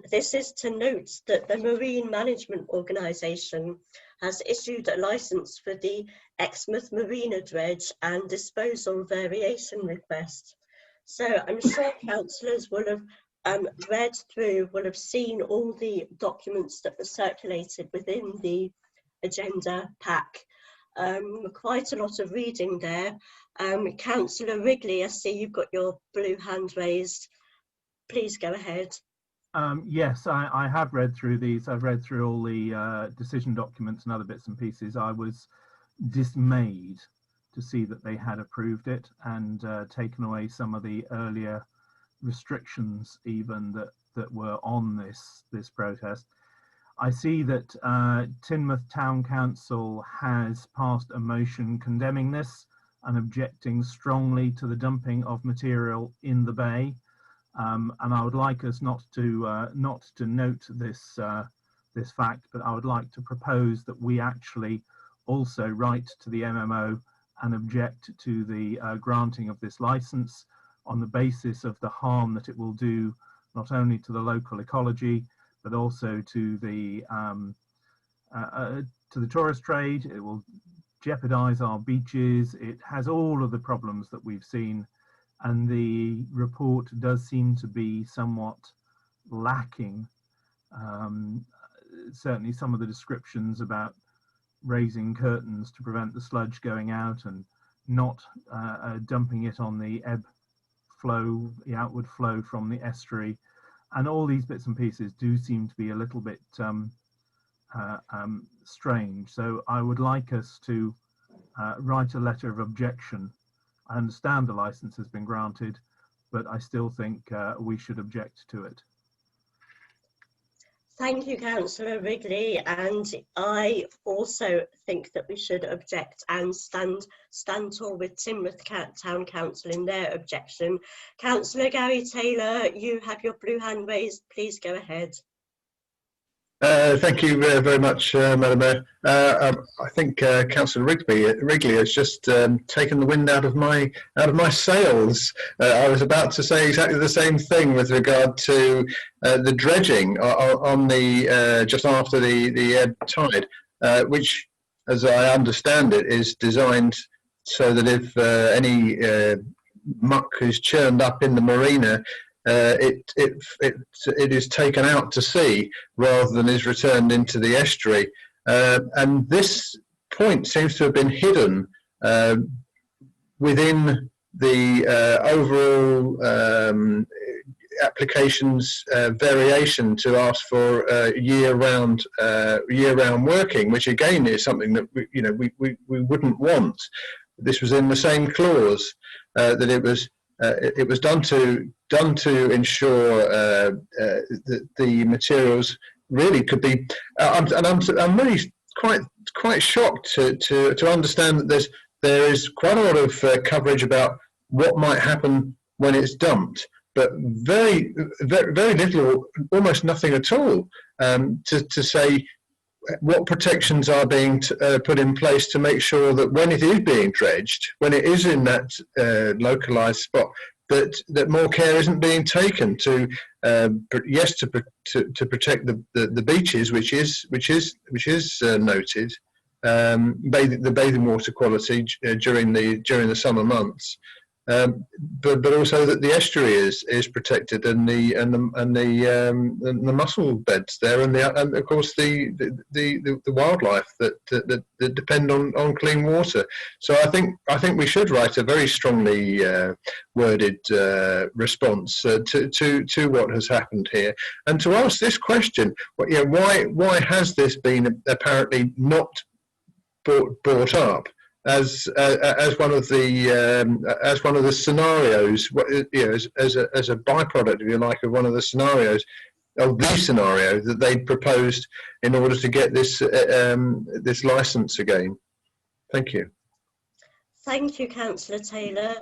This is to note that the Marine Management Organisation has issued a licence for the Exmouth Marina dredge and disposal variation request. So I'm sure councillors will have read through, will have seen all the documents that were circulated within the agenda pack. Quite a lot of reading there. Councillor Wrigley, I see you've got your blue hand raised. Please go ahead. Yes, I have read through these. I've read through all the decision documents and other bits and pieces. I was dismayed to see that they had approved it and taken away some of the earlier restrictions even that were on this protest. I see that Teignmouth Town Council has passed a motion condemning this and objecting strongly to the dumping of material in the bay. And I would like us not to note this this fact, but I would like to propose that we actually also write to the MMO and object to the granting of this license on the basis of the harm that it will do not only to the local ecology but also to the tourist trade. It will jeopardize our beaches. It has all of the problems that we've seen. And the report does seem to be somewhat lacking. Certainly some of the descriptions about raising curtains to prevent the sludge going out and not dumping it on the ebb flow, the outward flow from the estuary. And all these bits and pieces do seem to be a little bit strange. So I would like us to write a letter of objection. I understand the license has been granted, but I still think we should object to it. Thank you, Councillor Wrigley, and I also think that we should object and stand tall with Teignmouth Town Council in their objection. Councillor Gary Taylor, you have your blue hand raised. Please go ahead. Thank you very much, Madam Mayor. I think Councillor Wrigley has just taken the wind out of my sails. I was about to say exactly the same thing with regard to the dredging on the just after the ebb tide, which, as I understand it, is designed so that if any muck is churned up in the marina, it is taken out to sea rather than is returned into the estuary, and this point seems to have been hidden within the overall applications variation to ask for year-round working, which again is something that we wouldn't want. This was in the same clause that it was done to ensure that the materials really could be. I'm really quite shocked to understand that there is quite a lot of coverage about what might happen when it's dumped, but very little, almost nothing at all, to say what protections are being put in place to make sure that when it is being dredged, when it is in that localised spot, that more care isn't being taken to to protect the beaches, which is noted, the bathing water quality during the summer months, but also that the estuary is protected, and the mussel beds there, and of course the wildlife that depend on clean water. So I think we should write a very strongly worded response to what has happened here, and to ask this question: why has this been apparently not brought up as one of the scenarios, as a byproduct, if you like, of one of the scenarios, of the scenario that they proposed in order to get this this licence again. Thank you. Thank you, Councillor Taylor.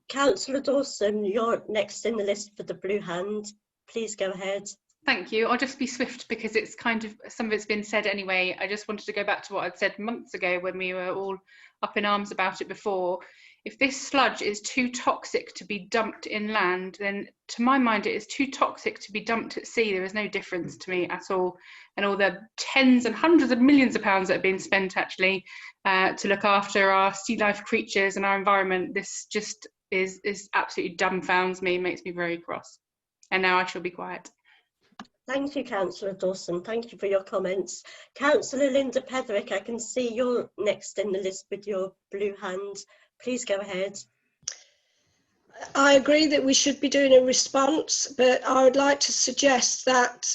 Councillor Dawson, you're next in the list for the blue hand. Please go ahead. Thank you. I'll just be swift because it's kind of, some of it's been said anyway. I just wanted to go back to what I'd said months ago when we were all up in arms about it before. If this sludge is too toxic to be dumped inland, then to my mind it is too toxic to be dumped at sea. There is no difference to me at all. And all the tens and hundreds of millions of pounds that have been spent actually to look after our sea life creatures and our environment, this just is absolutely dumbfounds me, makes me very cross. And now I shall be quiet. Thank you, Councillor Dawson. Thank you for your comments. Councillor Linda Petherick, I can see you're next in the list with your blue hand. Please go ahead. I agree that we should be doing a response, but I would like to suggest that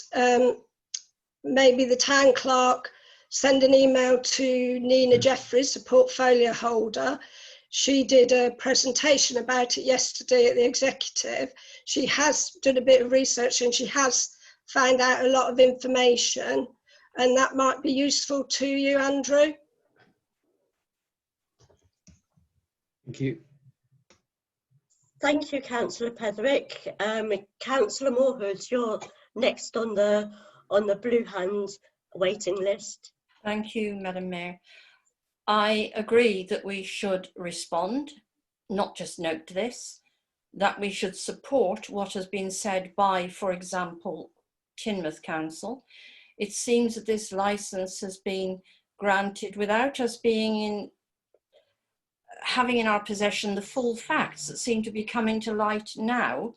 maybe the town clerk send an email to Nina Jeffries, the portfolio holder. She did a presentation about it yesterday at the executive. She has done a bit of research and she has found out a lot of information, and that might be useful to you, Andrew. Thank you. Thank you, Councillor Petherick. Councillor Moorhood, you're next on the blue hand waiting list. Thank you, Madam Mayor. I agree that we should respond, not just note this, that we should support what has been said by, for example, Teignmouth Council. It seems that this licence has been granted without us having in our possession the full facts that seem to be coming to light now.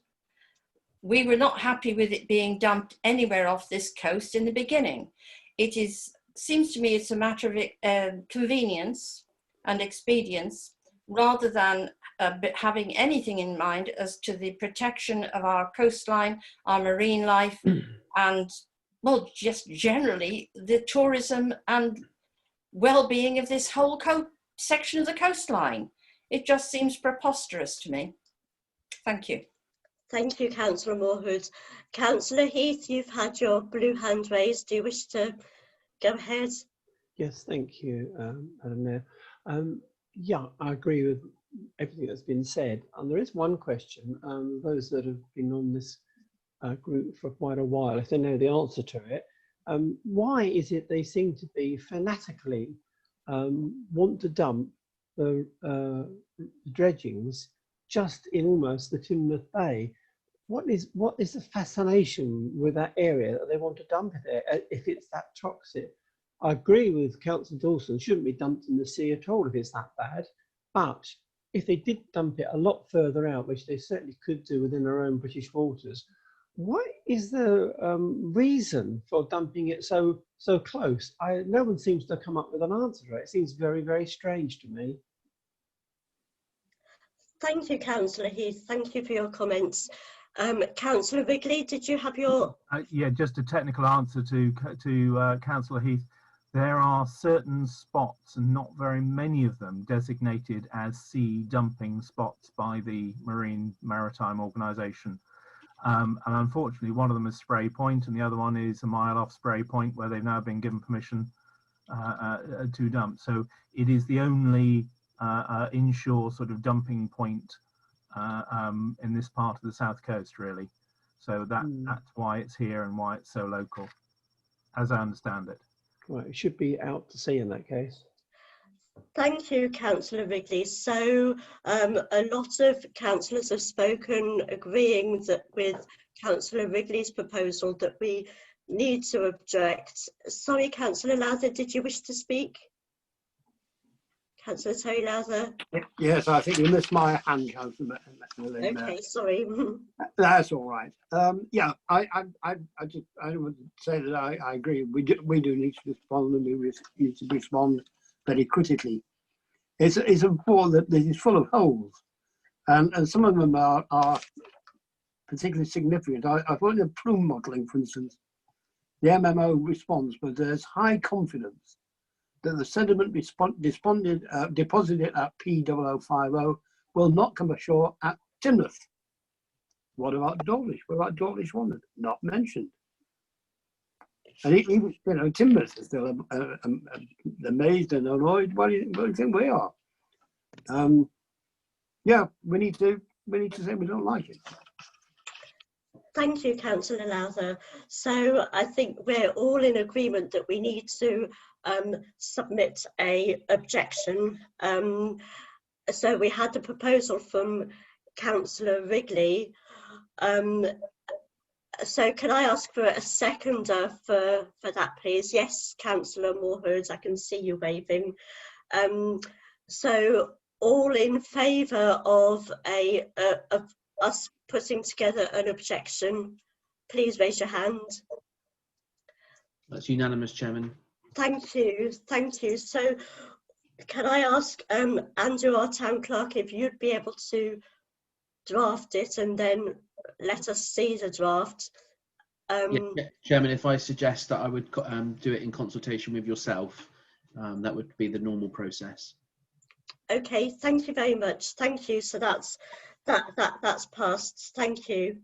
We were not happy with it being dumped anywhere off this coast in the beginning. It seems to me it's a matter of convenience and expedience rather than having anything in mind as to the protection of our coastline, our marine life, and, well, just generally the tourism and well-being of this whole section of the coastline. It just seems preposterous to me. Thank you. Thank you, Councillor Moorhood. Councillor Heath, you've had your blue hand raised. Do you wish to go ahead? Yes, thank you, Madam Mayor. Yeah, I agree with everything that's been said. And there is one question, those that have been on this group for quite a while, if they know the answer to it, why is it they seem to be fanatically want to dump the dredgings just in almost the Teignmouth Bay? What is the fascination with that area that they want to dump it there if it's that toxic? I agree with Councillor Dawson, it shouldn't be dumped in the sea at all if it's that bad, but if they did dump it a lot further out, which they certainly could do within their own British waters, what is the reason for dumping it so close? No one seems to come up with an answer to it. It seems very, very strange to me. Thank you, Councillor Heath. Thank you for your comments. Councillor Wrigley, did you have your... Yeah, just a technical answer to Councillor Heath. There are certain spots, and not very many of them, designated as sea dumping spots by the Maritime Organisation. And unfortunately, one of them is Spray Point, and the other one is a mile off Spray Point, where they've now been given permission to dump. So it is the only inshore sort of dumping point in this part of the south coast, really. So that's why it's here and why it's so local, as I understand it. Right, it should be out to sea in that case. Thank you, Councillor Wrigley. So a lot of councillors have spoken agreeing that with Councillor Wrigley's proposal that we need to object. Sorry, Councillor Lowther, did you wish to speak? Councillor Terry Lowther? Yes, I think you missed my hand, Councillor. Okay, sorry. That's all right. Yeah, I just I want to say that I agree. We do need to respond, and we need to respond very critically. It's important that this is full of holes, and some of them are particularly significant. I thought the plume modelling, for instance, the MMO responds, but there's high confidence that the sediment deposited at P0050 will not come ashore at Teignmouth. What about Dawlish? What about Dawlish Wanted? Not mentioned. And even, you know, Teignmouth is still amazed and annoyed. What do you think we are? Yeah, we need to say we don't like it. Thank you, Councillor Lowther. So I think we're all in agreement that we need to submit a objection. So we had the proposal from Councillor Wrigley. So can I ask for a seconder for that, please? Yes, Councillor Moorhood, I can see you waving. So all in favour of us putting together an objection, please raise your hand. That's unanimous, Chairman. Thank you, thank you. So can I ask Andrew, our town clerk, if you'd be able to draft it and then let us see the draft? Yeah, Chairman, if I suggest that I would do it in consultation with yourself, that would be the normal process. Okay, thank you very much. Thank you. So that's passed. Thank you.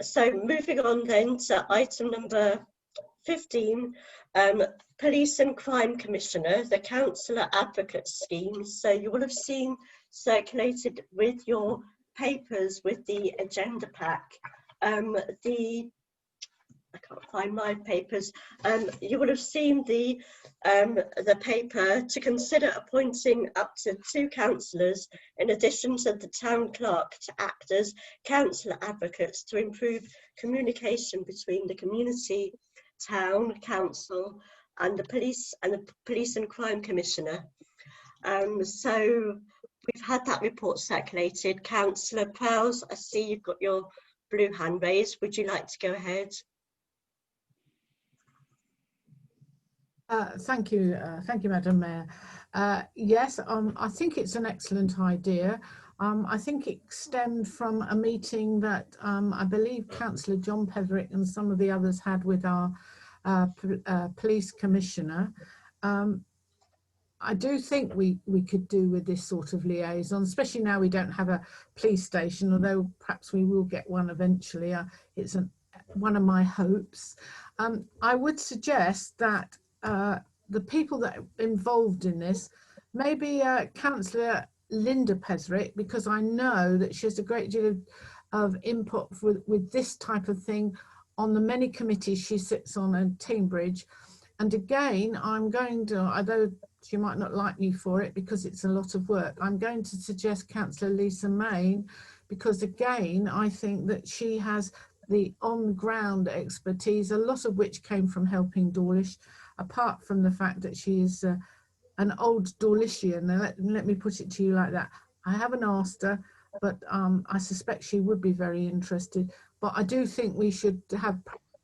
So moving on then to item number 15, Police and Crime Commissioner, the Councillor Advocate Scheme. So you will have seen circulated with your papers with the agenda pack. I can't find my papers. You would have seen the paper to consider appointing up to 2 councillors in addition to the town clerk to act as councillor advocates to improve communication between the community, town council, and the police and crime commissioner. So we've had that report circulated. Councillor Prowse, I see you've got your blue hand raised. Would you like to go ahead? Thank you, Madam Mayor. Yes, I think it's an excellent idea. I think it stemmed from a meeting that I believe Councillor John Petherick and some of the others had with our police commissioner. I do think we could do with this sort of liaison, especially now we don't have a police station, although perhaps we will get one eventually. It's one of my hopes. I would suggest that the people that are involved in this, maybe Councillor Linda Petherick, because I know that she has a great deal of input with this type of thing on the many committees she sits on at Teignbridge. And again, I'm going to, although she might not like me for it because it's a lot of work, I'm going to suggest Councillor Lisa Main, because again, I think that she has the on-ground expertise, a lot of which came from helping Dawlish, apart from the fact that she is an old Dawlishian. Let me put it to you like that. I haven't asked her, but I suspect she would be very interested. But I do think we should have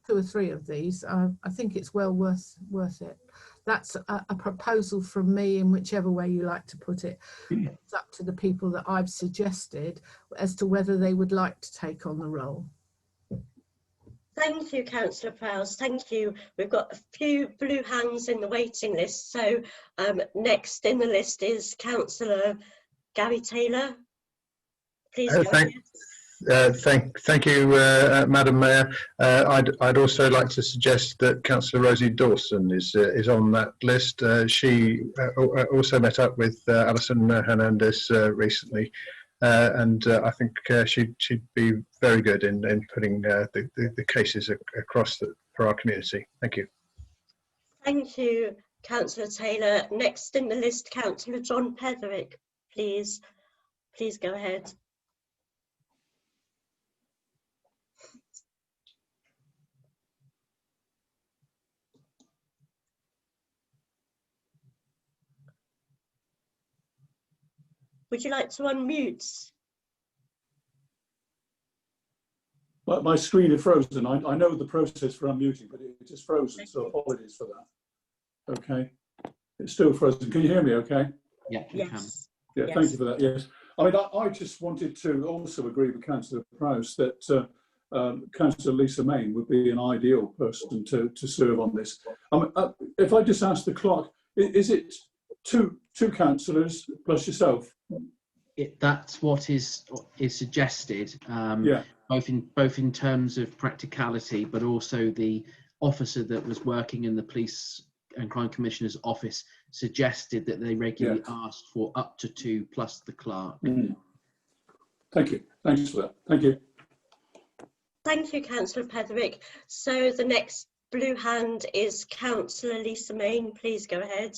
2 or 3 of these. I think it's well worth it. That's a proposal from me in whichever way you like to put it. It's up to the people that I've suggested as to whether they would like to take on the role. Thank you, Councillor Prowse. Thank you. We've got a few blue hands in the waiting list. So next in the list is Councillor Gary Taylor. Please go ahead. Thank you, Madam Mayor. I'd also like to suggest that Councillor Rosie Dawson is on that list. She also met up with Alison Hernandez recently, and I think she'd be very good in putting the cases across for our community. Thank you. Thank you, Councillor Taylor. Next in the list, Councillor John Petherick, please. Please go ahead. Would you like to unmute? My screen is frozen. I know the process for unmuting, but it is frozen, so apologies for that. Okay. It's still frozen. Can you hear me okay? Yeah, yes. Yeah, yes. Thank you for that. Yes. I mean, I just wanted to also agree with Councillor Prowse that Councillor Lisa Main would be an ideal person to serve on this. If I just ask the clerk, is it two councillors plus yourself? That's what is suggested. Yeah. Both in terms of practicality, but also the officer that was working in the Police and Crime Commissioner's office suggested that they regularly asked for up to 2 plus the clerk. Thank you. Thanks for that. Thank you. Thank you, Councillor Petherick. So the next blue hand is Councillor Lisa Main. Please go ahead.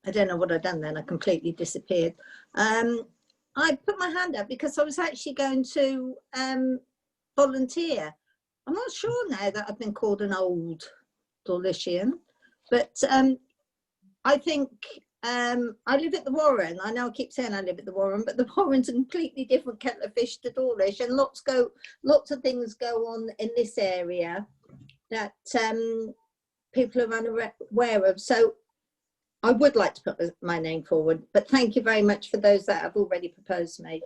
I don't know what I've done then. I completely disappeared. I put my hand up because I was actually going to volunteer. I'm not sure now that I've been called an old Dawlishian, but I think I live at the Warren. I know I keep saying I live at the Warren, but the Warren's a completely different kettle of fish to Dawlish, and lots of things go on in this area that people are unaware of. So I would like to put my name forward, but thank you very much for those that have already proposed me.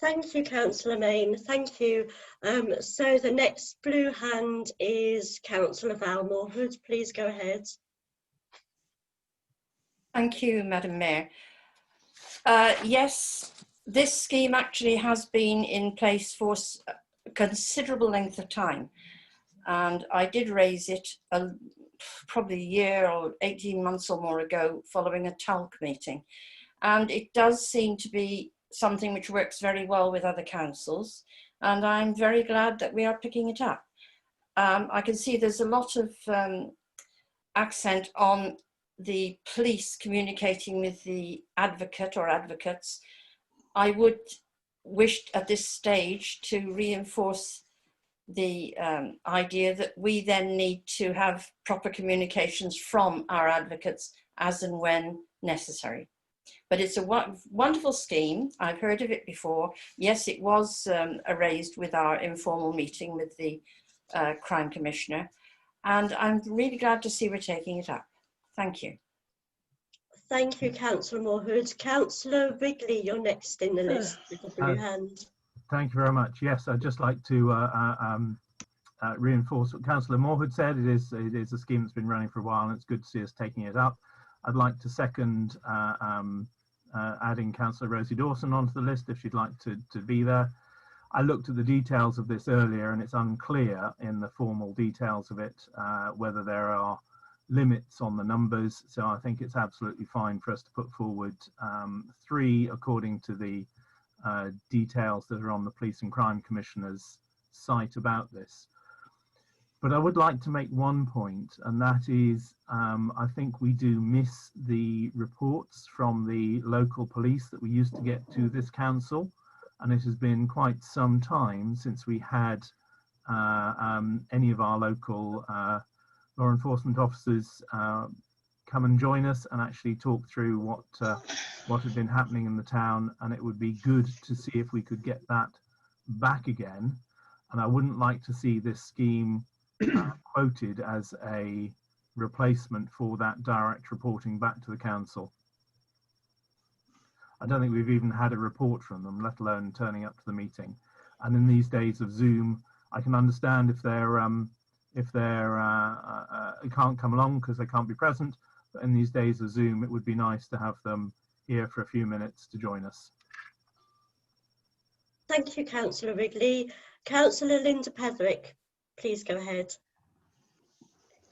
Thank you, Councillor Main. Thank you. So the next blue hand is Councillor Val Moorhood. Please go ahead. Thank you, Madam Mayor. Yes, this scheme actually has been in place for a considerable length of time, and I did raise it probably a year or 18 months or more ago following a TALC meeting, and it does seem to be something which works very well with other councils, and I'm very glad that we are picking it up. I can see there's a lot of accent on the police communicating with the advocate or advocates. I would wish at this stage to reinforce the idea that we then need to have proper communications from our advocates as and when necessary. But it's a wonderful scheme. I've heard of it before. Yes, it was raised with our informal meeting with the Crime Commissioner, and I'm really glad to see we're taking it up. Thank you. Thank you, Councillor Moorhood. Councillor Wrigley, you're next in the list with the blue hand. Thank you very much. Yes, I'd just like to reinforce what Councillor Moorhood said. It is a scheme that's been running for a while, and it's good to see us taking it up. I'd like to second adding Councillor Rosie Dawson onto the list if she'd like to be there. I looked at the details of this earlier, and it's unclear in the formal details of it whether there are limits on the numbers. So I think it's absolutely fine for us to put forward 3 according to the details that are on the Police and Crime Commissioner's site about this. But I would like to make one point, and that is I think we do miss the reports from the local police that we used to get to this council, and it has been quite some time since we had any of our local law enforcement officers come and join us and actually talk through what had been happening in the town, and it would be good to see if we could get that back again. And I wouldn't like to see this scheme quoted as a replacement for that direct reporting back to the council. I don't think we've even had a report from them, let alone turning up to the meeting. And in these days of Zoom, I can understand if they can't come along because they can't be present. But in these days of Zoom, it would be nice to have them here for a few minutes to join us. Thank you, Councillor Wrigley. Councillor Linda Petherick, please go ahead.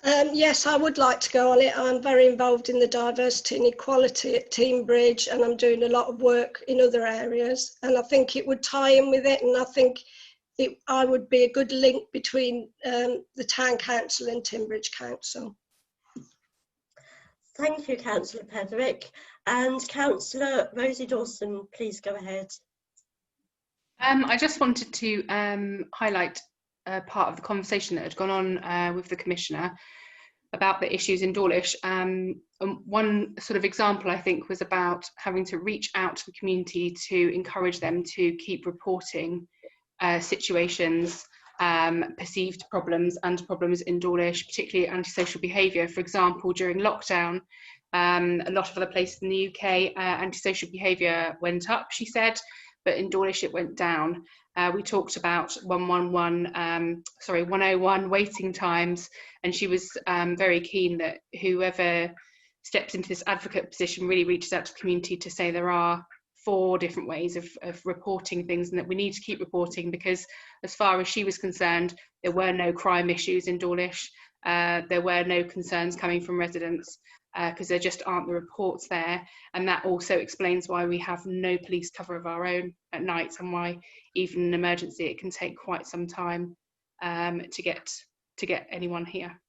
Yes, I would like to go on it. I'm very involved in the diversity and equality at Teambridge, and I'm doing a lot of work in other areas. And I think it would tie in with it, and I think I would be a good link between the Town Council and Teambridge Council. Thank you, Councillor Pedrick. And Councillor Rosie Dawson, please go ahead. I just wanted to highlight part of the conversation that had gone on with the Commissioner about the issues in Dawlish. And one sort of example, I think, was about having to reach out to the community to encourage them to keep reporting situations, perceived problems and problems in Dawlish, particularly antisocial behaviour. For example, during lockdown, a lot of other places in the UK, antisocial behaviour went up, she said, but in Dawlish it went down. We talked about 101 waiting times, and she was very keen that whoever steps into this advocate position really reaches out to the community to say there are 4 different ways of reporting things, and that we need to keep reporting, because as far as she was concerned, there were no crime issues in Dawlish. There were no concerns coming from residents, because there just aren't the reports there. And that also explains why we have no police cover of our own at night, and why even in an emergency it can take quite some time to get anyone here.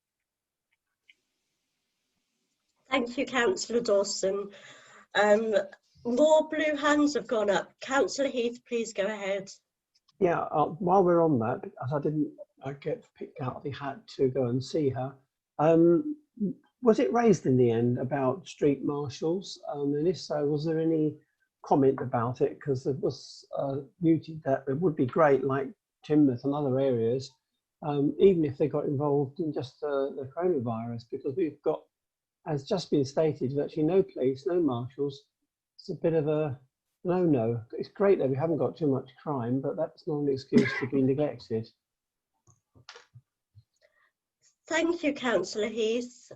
Thank you, Councillor Dawson. More blue hands have gone up. Councillor Heath, please go ahead. Yeah, while we're on that, because I didn't get picked out the hat to go and see her, was it raised in the end about street marshals? And if so, was there any comment about it? Because it was noted that it would be great, like Teignmouth and other areas, even if they got involved in just the coronavirus, because we've got, as just been stated, virtually no police, no marshals. It's a bit of a no-no. It's great that we haven't got too much crime, but that's not an excuse to be neglected. Thank you, Councillor Heath.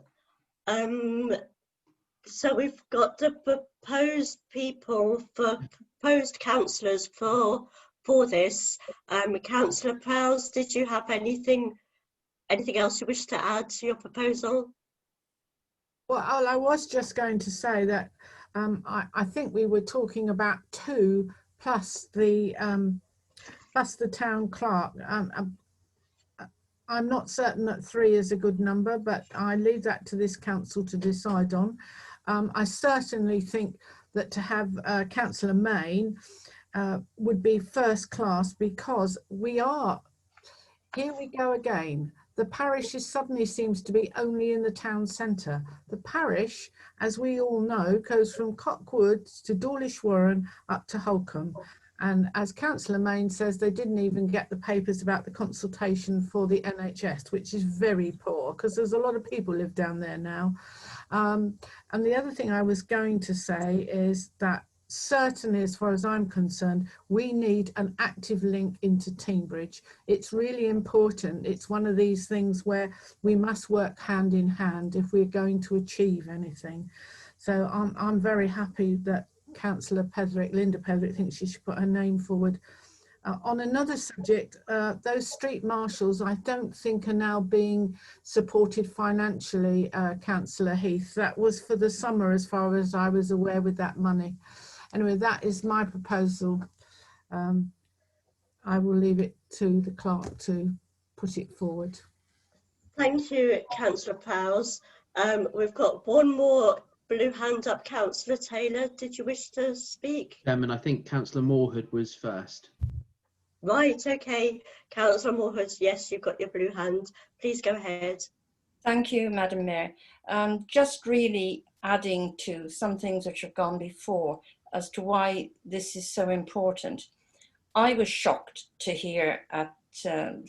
So we've got the proposed proposed councillors for this. Councillor Prowse, did you have anything else you wish to add to your proposal? Well, I was just going to say that I think we were talking about 2 plus the town clerk. I'm not certain that 3 is a good number, but I leave that to this council to decide on. I certainly think that to have Councillor Main would be first class, because here we go again. The parish suddenly seems to be only in the town centre. The parish, as we all know, goes from Cockwoods to Dawlish Warren up to Holcombe. And as Councillor Main says, they didn't even get the papers about the consultation for the NHS, which is very poor, because there's a lot of people live down there now. And the other thing I was going to say is that certainly, as far as I'm concerned, we need an active link into Teambridge. It's really important. It's one of these things where we must work hand in hand if we're going to achieve anything. So I'm very happy that Councillor Pedrick, Linda Pedrick, thinks she should put her name forward. On another subject, those street marshals I don't think are now being supported financially, Councillor Heath. That was for the summer as far as I was aware with that money. Anyway, that is my proposal. I will leave it to the clerk to put it forward. Thank you, Councillor Prowse. We've got one more blue hand up. Councillor Taylor, did you wish to speak? Chairman, I think Councillor Moorhood was first. Right, okay. Councillor Moorhood, yes, you've got your blue hand. Please go ahead. Thank you, Madam Mayor. Just really adding to some things which have gone before as to why this is so important. I was shocked to hear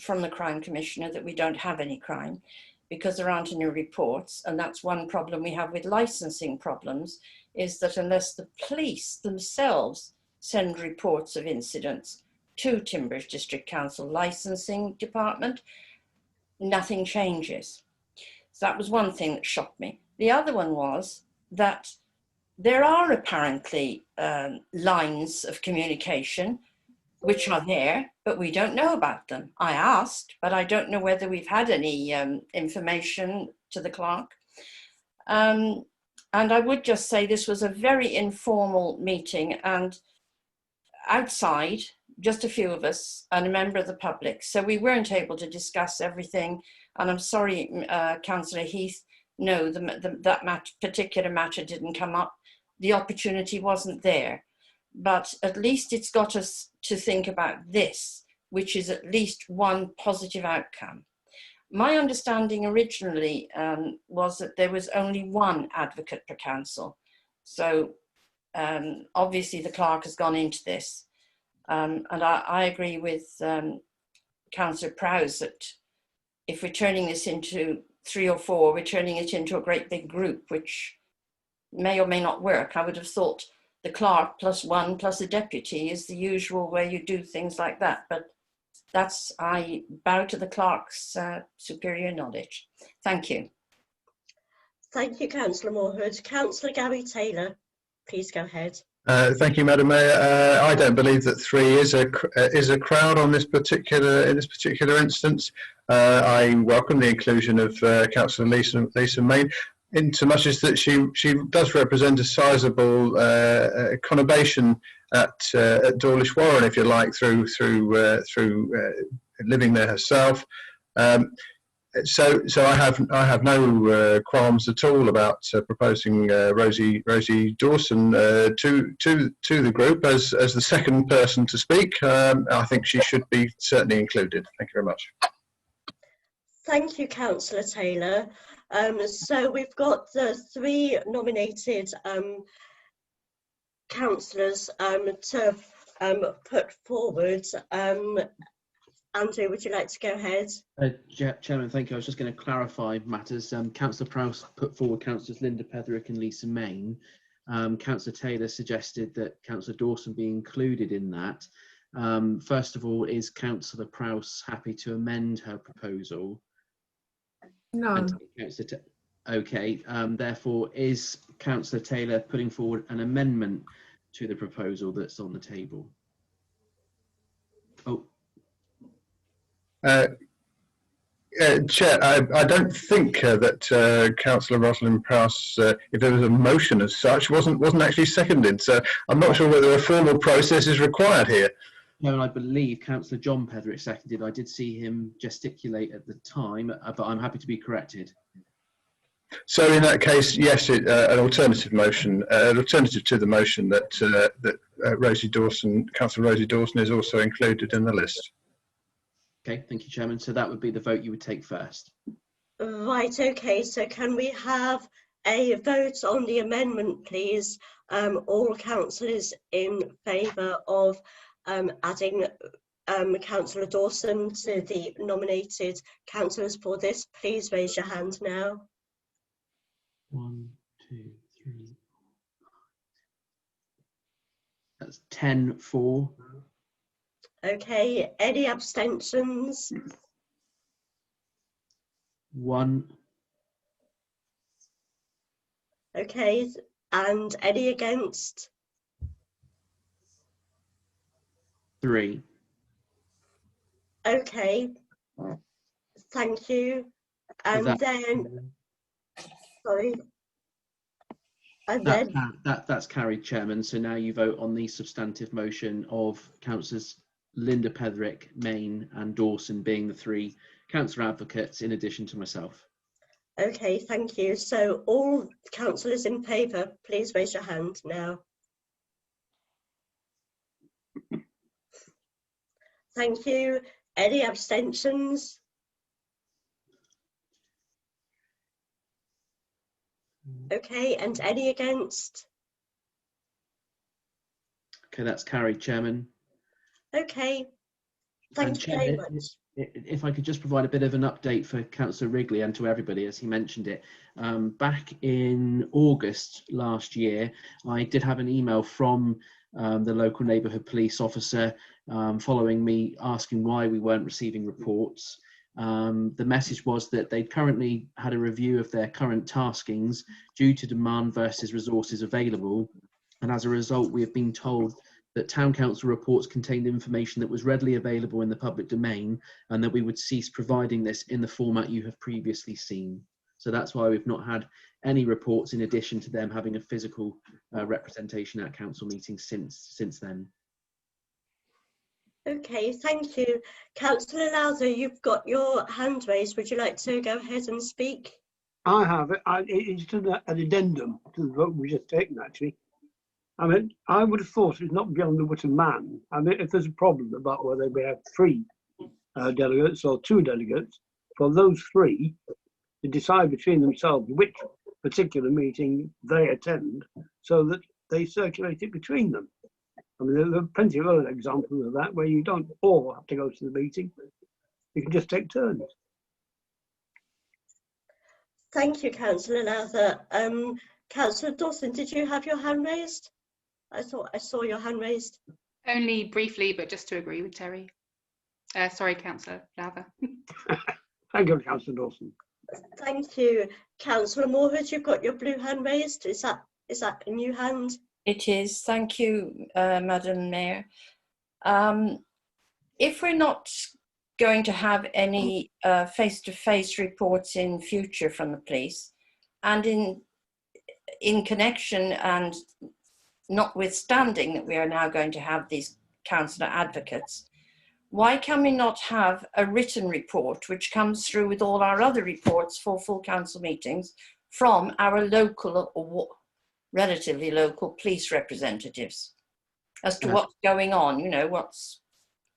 from the Crime Commissioner that we don't have any crime because there aren't any reports, and that's one problem we have with licensing problems, is that unless the police themselves send reports of incidents to Teambridge District Council Licensing Department, nothing changes. So that was one thing that shocked me. The other one was that there are apparently lines of communication which are there, but we don't know about them. I asked, but I don't know whether we've had any information to the clerk. And I would just say this was a very informal meeting, and outside, just a few of us and a member of the public. So we weren't able to discuss everything. And I'm sorry, Councillor Heath, no, that particular matter didn't come up. The opportunity wasn't there. But at least it's got us to think about this, which is at least one positive outcome. My understanding originally was that there was only one advocate per council. So obviously the clerk has gone into this. And I agree with Councillor Prowse that if we're turning this into 3 or 4, we're turning it into a great big group, which may or may not work. I would have thought the clerk plus 1 plus a deputy is the usual way you do things like that. But that's, I bow to the clerk's superior knowledge. Thank you. Thank you, Councillor Moorhood. Councillor Gary Taylor, please go ahead. Thank you, Madam Mayor. I don't believe that 3 is a crowd on this particular instance. I welcome the inclusion of Councillor Lisa Main, into much as that she does represent a sizable conurbation at Dawlish Warren, if you like, through living there herself. So I have no qualms at all about proposing Rosie Dawson to the group as the second person to speak. I think she should be certainly included. Thank you very much. Thank you, Councillor Taylor. So we've got the 3 nominated councillors to put forward. Andrew, would you like to go ahead? Chairman, thank you. I was just going to clarify matters. Councillor Prowse put forward Councillors Linda Petherick and Lisa Main. Councillor Taylor suggested that Councillor Dawson be included in that. First of all, is Councillor Prowse happy to amend her proposal? No. Okay, therefore, is Councillor Taylor putting forward an amendment to the proposal that's on the table? Oh. Chair, I don't think that Councillor Rosalind Prowse, if there was a motion as such, wasn't actually seconded. So I'm not sure whether a formal process is required here. No, and I believe Councillor John Petherick seconded. I did see him gesticulate at the time, but I'm happy to be corrected. So in that case, yes, an alternative motion, an alternative to the motion that Councillor Rosie Dawson is also included in the list. Okay, thank you, Chairman. So that would be the vote you would take first. Right, okay, so can we have a vote on the amendment, please? All councillors in favour of adding Councillor Dawson to the nominated councillors for this, please raise your hand now. 1, 2, 3. That's 10 for. Okay, any abstentions? 1. Okay, and any against? 3. Okay, thank you. And then, sorry. And then That's carried, Chairman. So now you vote on the substantive motion of Councillors Linda Petherick, Main and Dawson being the 3 councillor advocates in addition to myself. Okay, thank you. So all councillors in favour, please raise your hand now. Thank you. Any abstentions? Okay, and any against? Okay, that's carried, Chairman. Okay, thank you very much. If I could just provide a bit of an update for Councillor Wrigley and to everybody, as he mentioned it. Back in August last year, I did have an email from the local neighbourhood police officer following me asking why we weren't receiving reports. The message was that they currently had a review of their current taskings due to demand versus resources available. And as a result, we have been told that town council reports contained information that was readily available in the public domain, and that we would cease providing this in the format you have previously seen. So that's why we've not had any reports in addition to them having a physical representation at council meetings since then. Okay, thank you. Councillor Lowther, you've got your hand raised. Would you like to go ahead and speak? I have it. It's just an addendum to the vote we just taken, actually. I mean, I would have thought it's not beyond the wit of man. I mean, if there's a problem about whether we have 3 delegates or 2 delegates, for those 3 to decide between themselves which particular meeting they attend, so that they circulate it between them. I mean, there are plenty of other examples of that where you don't all have to go to the meeting. You can just take turns. Thank you, Councillor Lowther. Councillor Dawson, did you have your hand raised? I thought I saw your hand raised. Only briefly, but just to agree with Terry. Sorry, Councillor Lowther. Thank you, Councillor Dawson. Thank you. Councillor Moorhood, you've got your blue hand raised. Is that a new hand? It is. Thank you, Madam Mayor. If we're not going to have any face-to-face reports in future from the police, and in connection and notwithstanding that we are now going to have these councillor advocates, why can we not have a written report which comes through with all our other reports for full council meetings from our local or relatively local police representatives as to what's going on, you know, what's...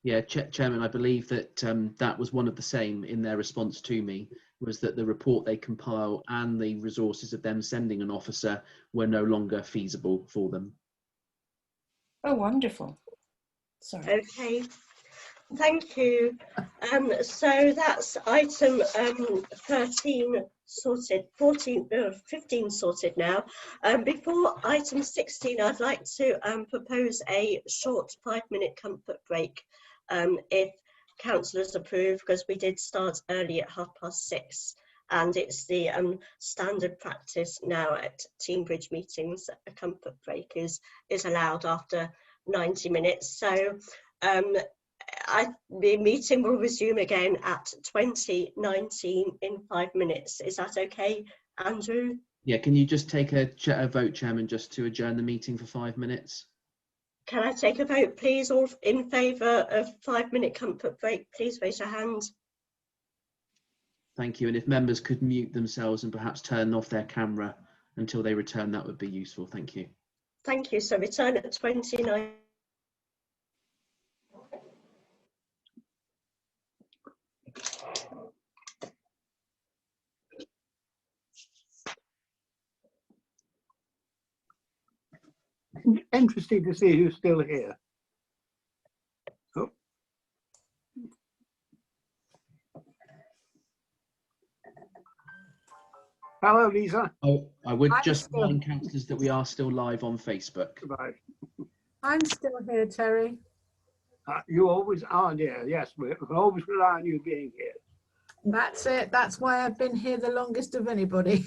Yeah, Chairman, I believe that that was one of the same in their response to me, was that the report they compile and the resources of them sending an officer were no longer feasible for them. Oh, wonderful. Sorry. Okay, thank you. So that's item 13 sorted, 15 sorted now. Before item 16, I'd like to propose a short 5-minute comfort break, if councillors approve, because we did start early at 6:30, and it's the standard practice now at Teambridge meetings. A comfort break is allowed after 90 minutes. So the meeting will resume again at 20:19 in 5 minutes. Is that okay, Andrew? Yeah, can you just take a vote, Chairman, just to adjourn the meeting for 5 minutes? Can I take a vote, please? All in favour of 5-minute comfort break, please raise your hand. Thank you. And if members could mute themselves and perhaps turn off their camera until they return, that would be useful. Thank you. Thank you. So return at 29. Interesting to see who's still here. Oh. Hello, Lisa. Oh, I would just remind councillors that we are still live on Facebook. Right. I'm still here, Terry. You always are, dear. Yes, we always rely on you being here. That's it. That's why I've been here the longest of anybody.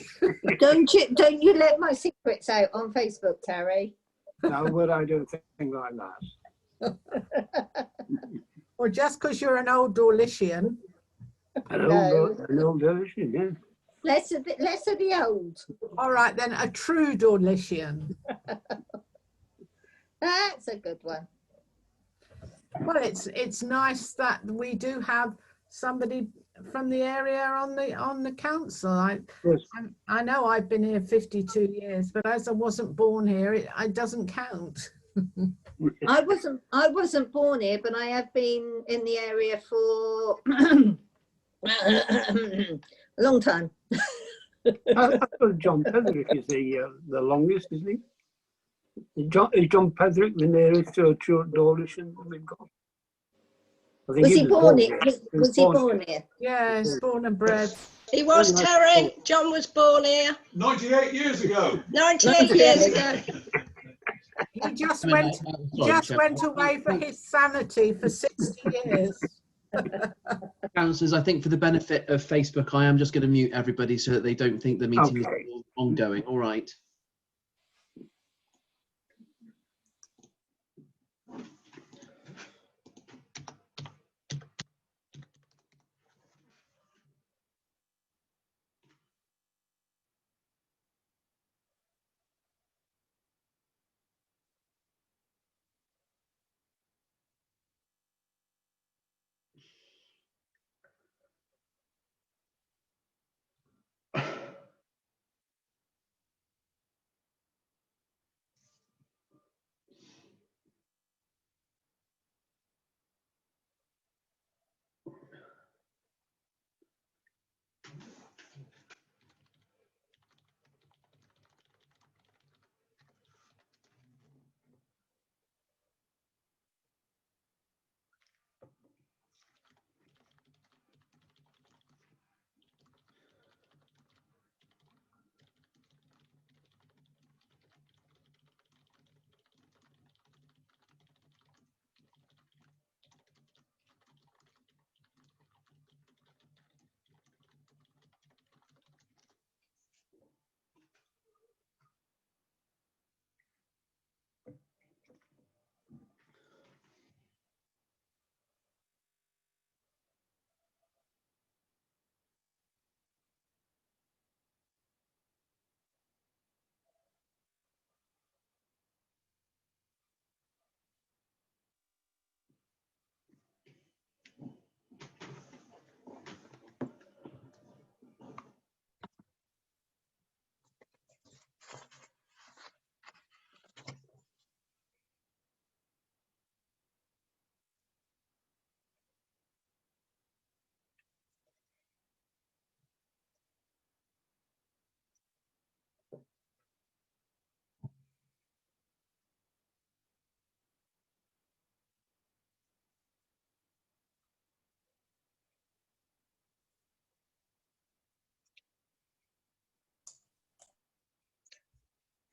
Don't you let my secrets out on Facebook, Terry. Now would I do a thing like that? Or just because you're an old Dawlishian. An old Dawlishian, yeah. Less of the old. All right, then, a true Dawlishian. That's a good one. Well, it's nice that we do have somebody from the area on the council. I know I've been here 52 years, but as I wasn't born here, it doesn't count. I wasn't born here, but I have been in the area for a long time. I suppose John Pedrick is the longest, isn't he? Is John Pedrick the nearest to a true Dawlishian we've got? Was he born here? Was he born here? Yes, born and bred. He was, Terry. John was born here. 98 years ago. 98 years ago. He just went away for his sanity for 60 years. Councillors, I think for the benefit of Facebook, I am just going to mute everybody so that they don't think the meeting is ongoing. All right.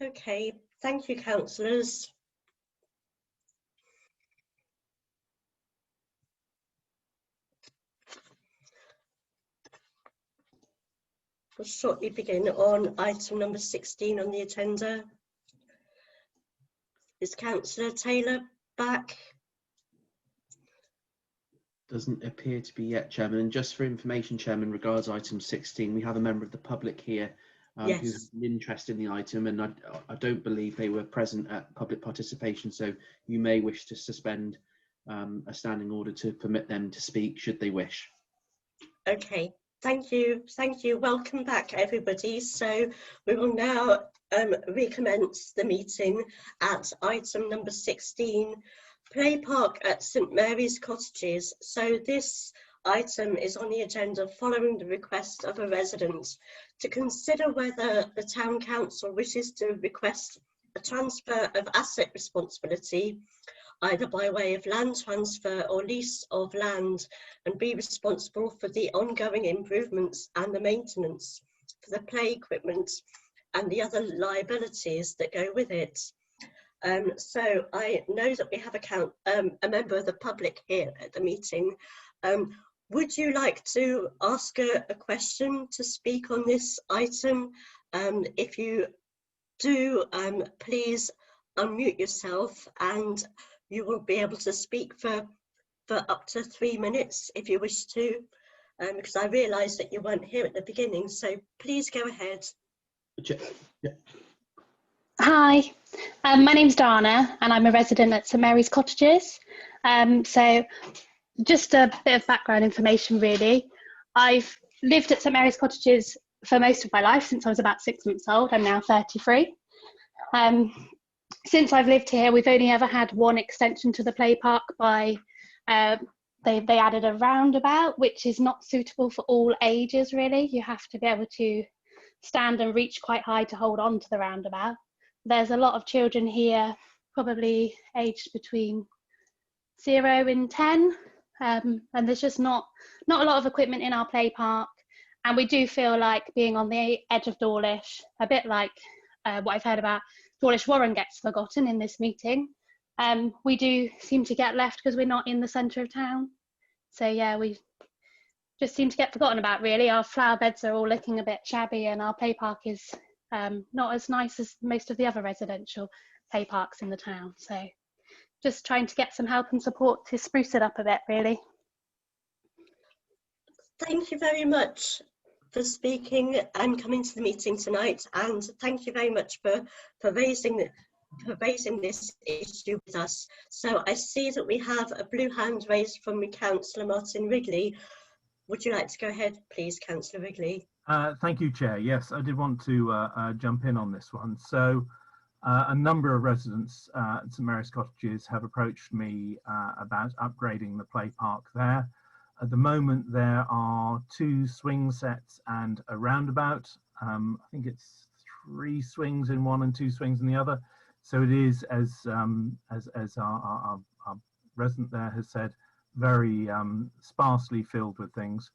Okay, thank you, councillors. We'll shortly begin on item number 16 on the agenda. Is Councillor Taylor back? Doesn't appear to be yet, Chairman. And just for information, Chairman, regards item 16, we have a member of the public here who Yes. has an interest in the item, and I don't believe they were present at public participation, so you may wish to suspend a standing order to permit them to speak should they wish. Okay, thank you. Thank you. Welcome back, everybody. So we will now recommence the meeting at item number 16, Play Park at St Mary's Cottages. So this item is on the agenda following the request of a resident to consider whether the Town Council wishes to request a transfer of asset responsibility, either by way of land transfer or lease of land, and be responsible for the ongoing improvements and the maintenance for the play equipment and the other liabilities that go with it. So I know that we have a member of the public here at the meeting. Would you like to ask a question to speak on this item? If you do, please unmute yourself and you will be able to speak for up to 3 minutes if you wish to, because I realised that you weren't here at the beginning, so please go ahead. Hi, my name's Dana and I'm a resident at St Mary's Cottages. So just a bit of background information really. I've lived at St Mary's Cottages for most of my life since I was about 6 months old. I'm now 33. Since I've lived here, we've only ever had one extension to the play park by, they added a roundabout, which is not suitable for all ages really. You have to be able to stand and reach quite high to hold on to the roundabout. There's a lot of children here, probably aged between 0 and 10, and there's just not a lot of equipment in our play park. And we do feel like being on the edge of Dawlish, a bit like what I've heard about Dawlish Warren gets forgotten in this meeting. We do seem to get left because we're not in the centre of town. So yeah, we just seem to get forgotten about really. Our flower beds are all looking a bit shabby and our play park is not as nice as most of the other residential play parks in the town. So just trying to get some help and support to spruce it up a bit really. Thank you very much for speaking and coming to the meeting tonight, and thank you very much for raising this issue with us. So I see that we have a blue hand raised from Councillor Martin Wrigley. Would you like to go ahead, please, Councillor Wrigley? Thank you, Chair. Yes, I did want to jump in on this one. So a number of residents at St Mary's Cottages have approached me about upgrading the play park there. At the moment, there are 2 swing sets and a roundabout. I think it's 3 swings in one and 2 swings in the other. So it is, as our resident there has said, very sparsely filled with things.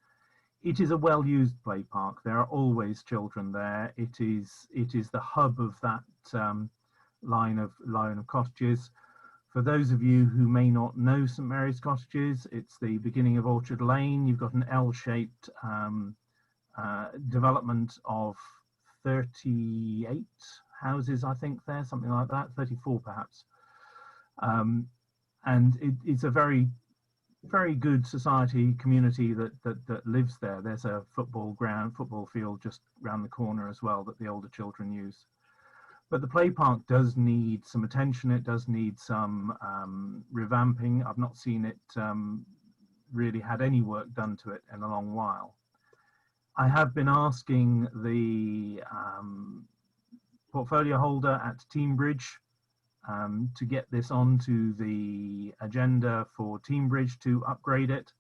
It is a well-used play park. There are always children there. It is the hub of that line of cottages. For those of you who may not know St Mary's Cottages, it's the beginning of Orchard Lane. You've got an L-shaped development of 38 houses, I think there, something like that, 34 perhaps. And it's a very good society community that lives there. There's a football field just round the corner as well that the older children use. But the play park does need some attention. It does need some revamping. I've not seen it really had any work done to it in a long while. I have been asking the portfolio holder at Teambridge to get this onto the agenda for Teambridge to upgrade it.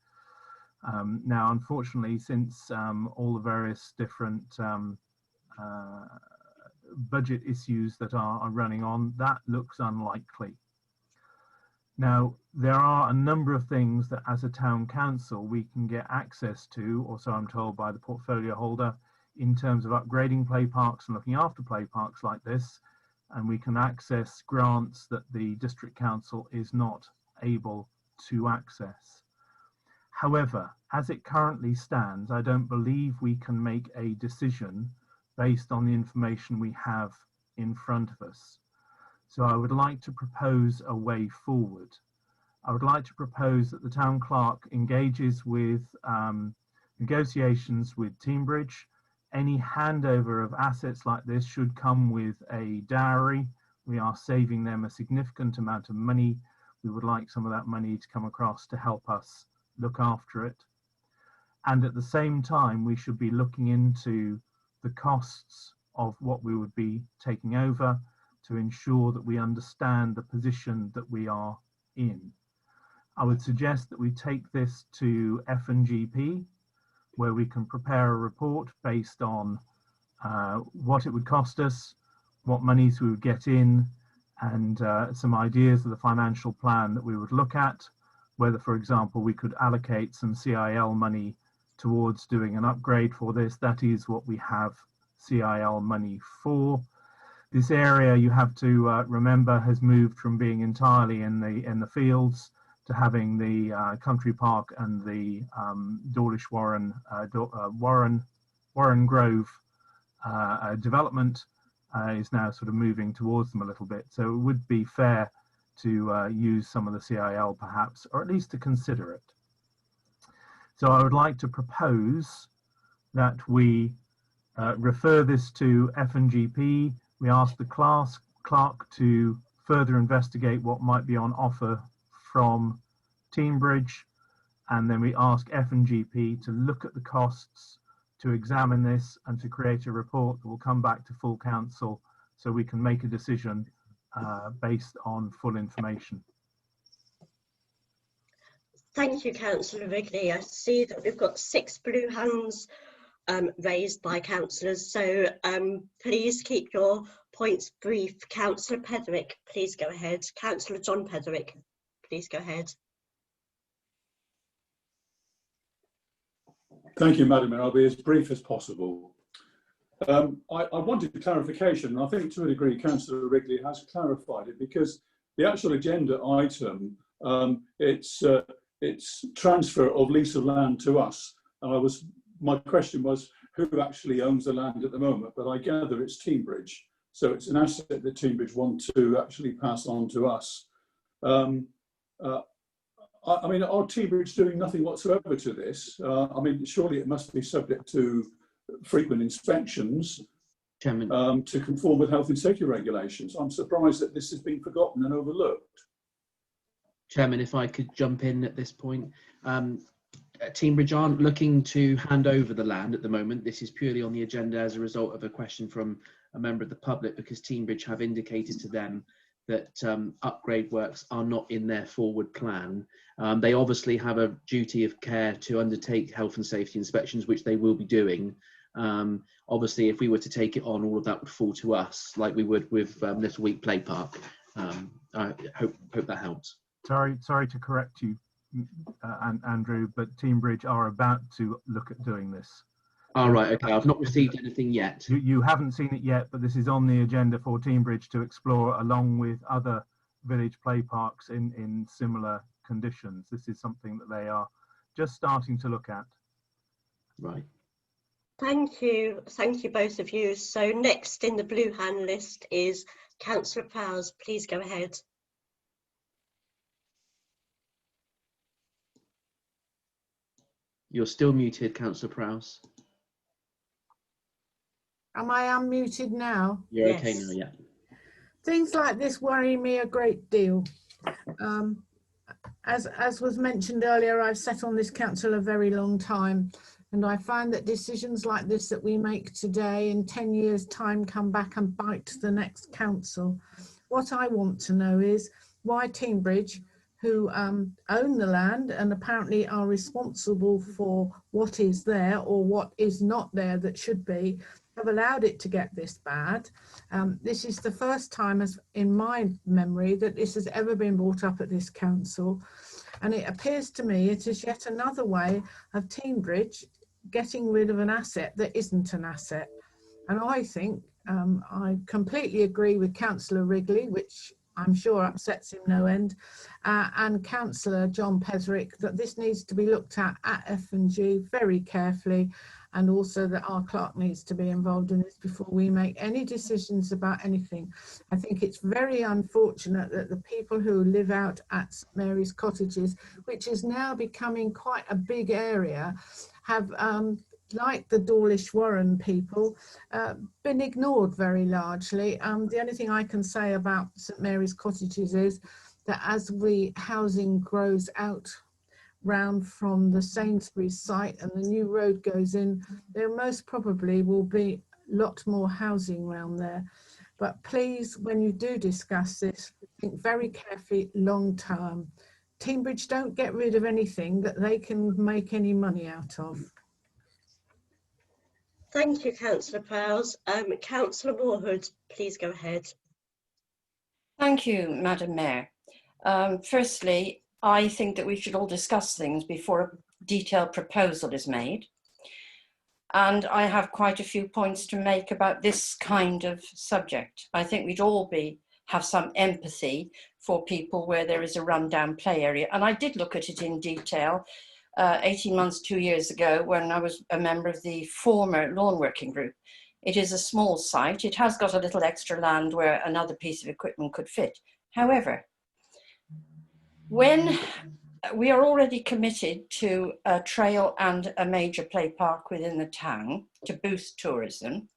Now, unfortunately, since all the various different budget issues that are running on, that looks unlikely. Now, there are a number of things that as a town council we can get access to, or so I'm told by the portfolio holder, in terms of upgrading play parks and looking after play parks like this. and we can access grants that the district council is not able to access. However, as it currently stands, I don't believe we can make a decision based on the information we have in front of us. So I would like to propose a way forward. I would like to propose that the town clerk engages with negotiations with Teambridge. Any handover of assets like this should come with a dowry. We are saving them a significant amount of money. We would like some of that money to come across to help us look after it. And at the same time, we should be looking into the costs of what we would be taking over to ensure that we understand the position that we are in. I would suggest that we take this to F&GP, where we can prepare a report based on what it would cost us, what monies we would get in, and some ideas of the financial plan that we would look at, whether, for example, we could allocate some CIL money towards doing an upgrade for this. That is what we have CIL money for. This area, you have to remember, has moved from being entirely in the fields to having the country park and the Dawlish Warren Grove development is now sort of moving towards them a little bit. So it would be fair to use some of the CIL perhaps, or at least to consider it. So I would like to propose that we refer this to F&GP. We ask the clerk to further investigate what might be on offer from Teambridge, and then we ask F&GP to look at the costs, to examine this, and to create a report that will come back to full council so we can make a decision based on full information. Thank you, Councillor Wrigley. I see that we've got 6 blue hands raised by councillors, so please keep your points brief. Councillor Petherick, please go ahead. Councillor John Petherick, please go ahead. Thank you, Madam Mayor. I'll be as brief as possible. I wanted clarification. I think to a degree Councillor Wrigley has clarified it, because the actual agenda item, it's transfer of lease of land to us. And my question was who actually owns the land at the moment, but I gather it's Teambridge. So it's an asset that Teambridge want to actually pass on to us. I mean, are Teambridge doing nothing whatsoever to this? I mean, surely it must be subject to frequent inspections to conform with health and safety regulations. I'm surprised that this has been forgotten and overlooked. Chairman, if I could jump in at this point. Teambridge aren't looking to hand over the land at the moment. This is purely on the agenda as a result of a question from a member of the public, because Teambridge have indicated to them that upgrade works are not in their forward plan. They obviously have a duty of care to undertake health and safety inspections, which they will be doing. Obviously, if we were to take it on, all of that would fall to us, like we would with Little Week Play Park. I hope that helps. Sorry to correct you, Andrew, but Teambridge are about to look at doing this. All right, okay. I've not received anything yet. You haven't seen it yet, but this is on the agenda for Teambridge to explore, along with other village play parks in similar conditions. This is something that they are just starting to look at. Right. Thank you both of you. So next in the blue hand list is Councillor Prowse. Please go ahead. You're still muted, Councillor Prowse. Am I unmuted now? You're okay now, yeah. Things like this worry me a great deal. As was mentioned earlier, I've sat on this council a very long time, and I find that decisions like this that we make today in 10 years' time come back and bite the next council. What I want to know is why Teambridge, who own the land and apparently are responsible for what is there or what is not there that should be, have allowed it to get this bad. This is the first time, as in my memory, that this has ever been brought up at this council, and it appears to me it is yet another way of Teambridge getting rid of an asset that isn't an asset. And I think I completely agree with Councillor Wrigley, which I'm sure upsets him no end, and Councillor John Pesrick, that this needs to be looked at F&G very carefully, and also that our clerk needs to be involved in this before we make any decisions about anything. I think it's very unfortunate that the people who live out at St Mary's Cottages, which is now becoming quite a big area, have like the Dawlish Warren people, been ignored very largely. The only thing I can say about St Mary's Cottages is that as housing grows out round from the Sainsbury's site and the new road goes in, there most probably will be a lot more housing around there. But please, when you do discuss this, think very carefully long term. Teambridge don't get rid of anything that they can make any money out of. Thank you, Councillor Prowse. Councillor Moorhood, please go ahead. Thank you, Madam Mayor. Firstly, I think that we should all discuss things before a detailed proposal is made. And I have quite a few points to make about this kind of subject. I think we'd all have some empathy for people where there is a rundown play area. And I did look at it in detail 18 months, 2 years ago, when I was a member of the former lawn working group. It is a small site. It has got a little extra land where another piece of equipment could fit. However, when we are already committed to a trail and a major play park within the town to boost tourism,